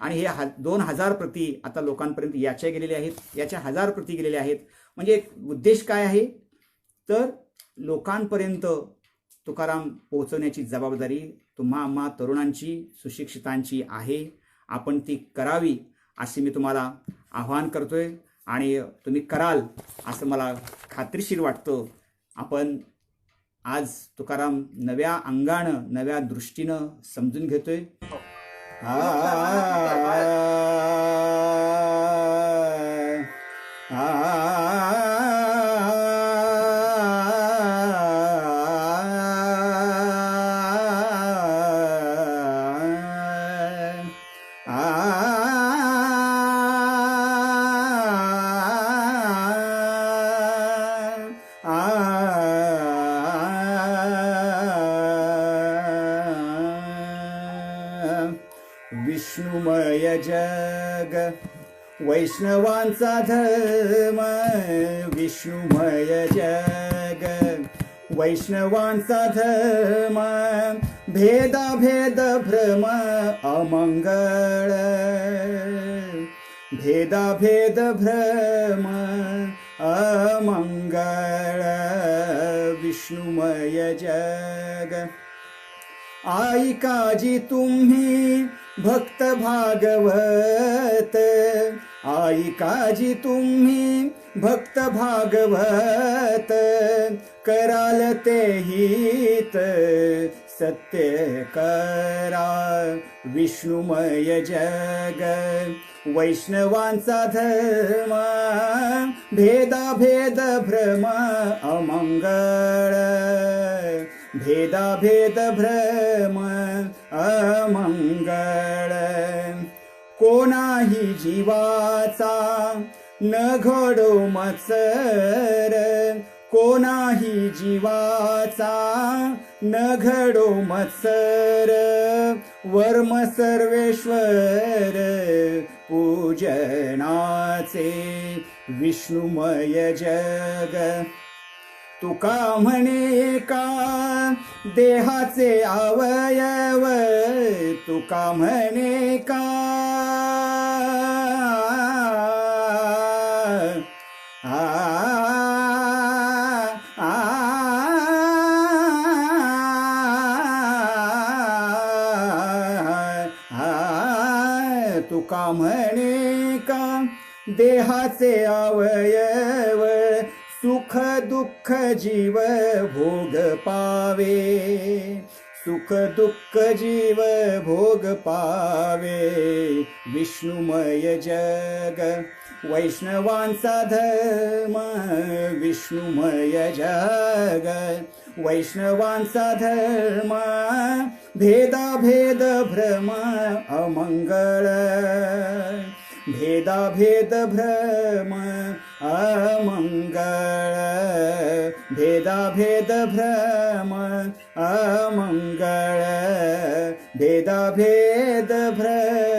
आणि हे 2000 प्रती आता लोकांपर्यंत याच्या गेलेल्या आहेत, याच्या 1000 प्रती गेलेल्या आहेत. म्हणजे उद्देश काय आहे, तर लोकांपर्यंत तुकाराम पोहोचवण्याची जबाबदारी तुम्हा आम्हा तरुणांची, सुशिक्षितांची आहे. आपण ती करावी असे मी तुम्हाला आवाहन करतोय आणि तुम्ही कराल असं मला खात्रीशीर वाटतं. आपण आज तुकाराम नव्या अंगानं, नव्या दृष्टीनं समजून घेतोय. विष्णुमय जग वैष्णवांचा धर्म विष्णुमय जग वैष्णवांचा धर्म भेदाभेद भ्रम अमंगळ भेदाभेद भ्रम अमंगळ विष्णुमय जग आई काजी तुम्ही भक्त भागवत आई काजी तुम्ही भक्त भागवत कराल ते हित सत्य करा विष्णुमय जग वैष्णवांचा धर्म भेदाभेद भ्रम अमंगळ भेदाभेद भ्रम अमंगळ कोणाही जीवाचा न घडो मत्सर कोणाही जीवाचा न घडो मत्सर वर्म सर्वेश्वर पूजनाचे विष्णुमय जग तुका म्हणे का देहाचे अवयव तुका म्हणे का तुका म्हणे का देहाचे अवयव सुख दुःख जीव भोग पावे सुख दुःख जीव भोग पावे विष्णुमय जग वैष्णवांचा धर्म विष्णुमय जग वैष्णवांचा धर्म भेदाभेद भ्रम अमंगळ भेदाभेद भ्रम अमंगळ भेदाभेद भ्रम अमंगळ भेदाभेद भ्रम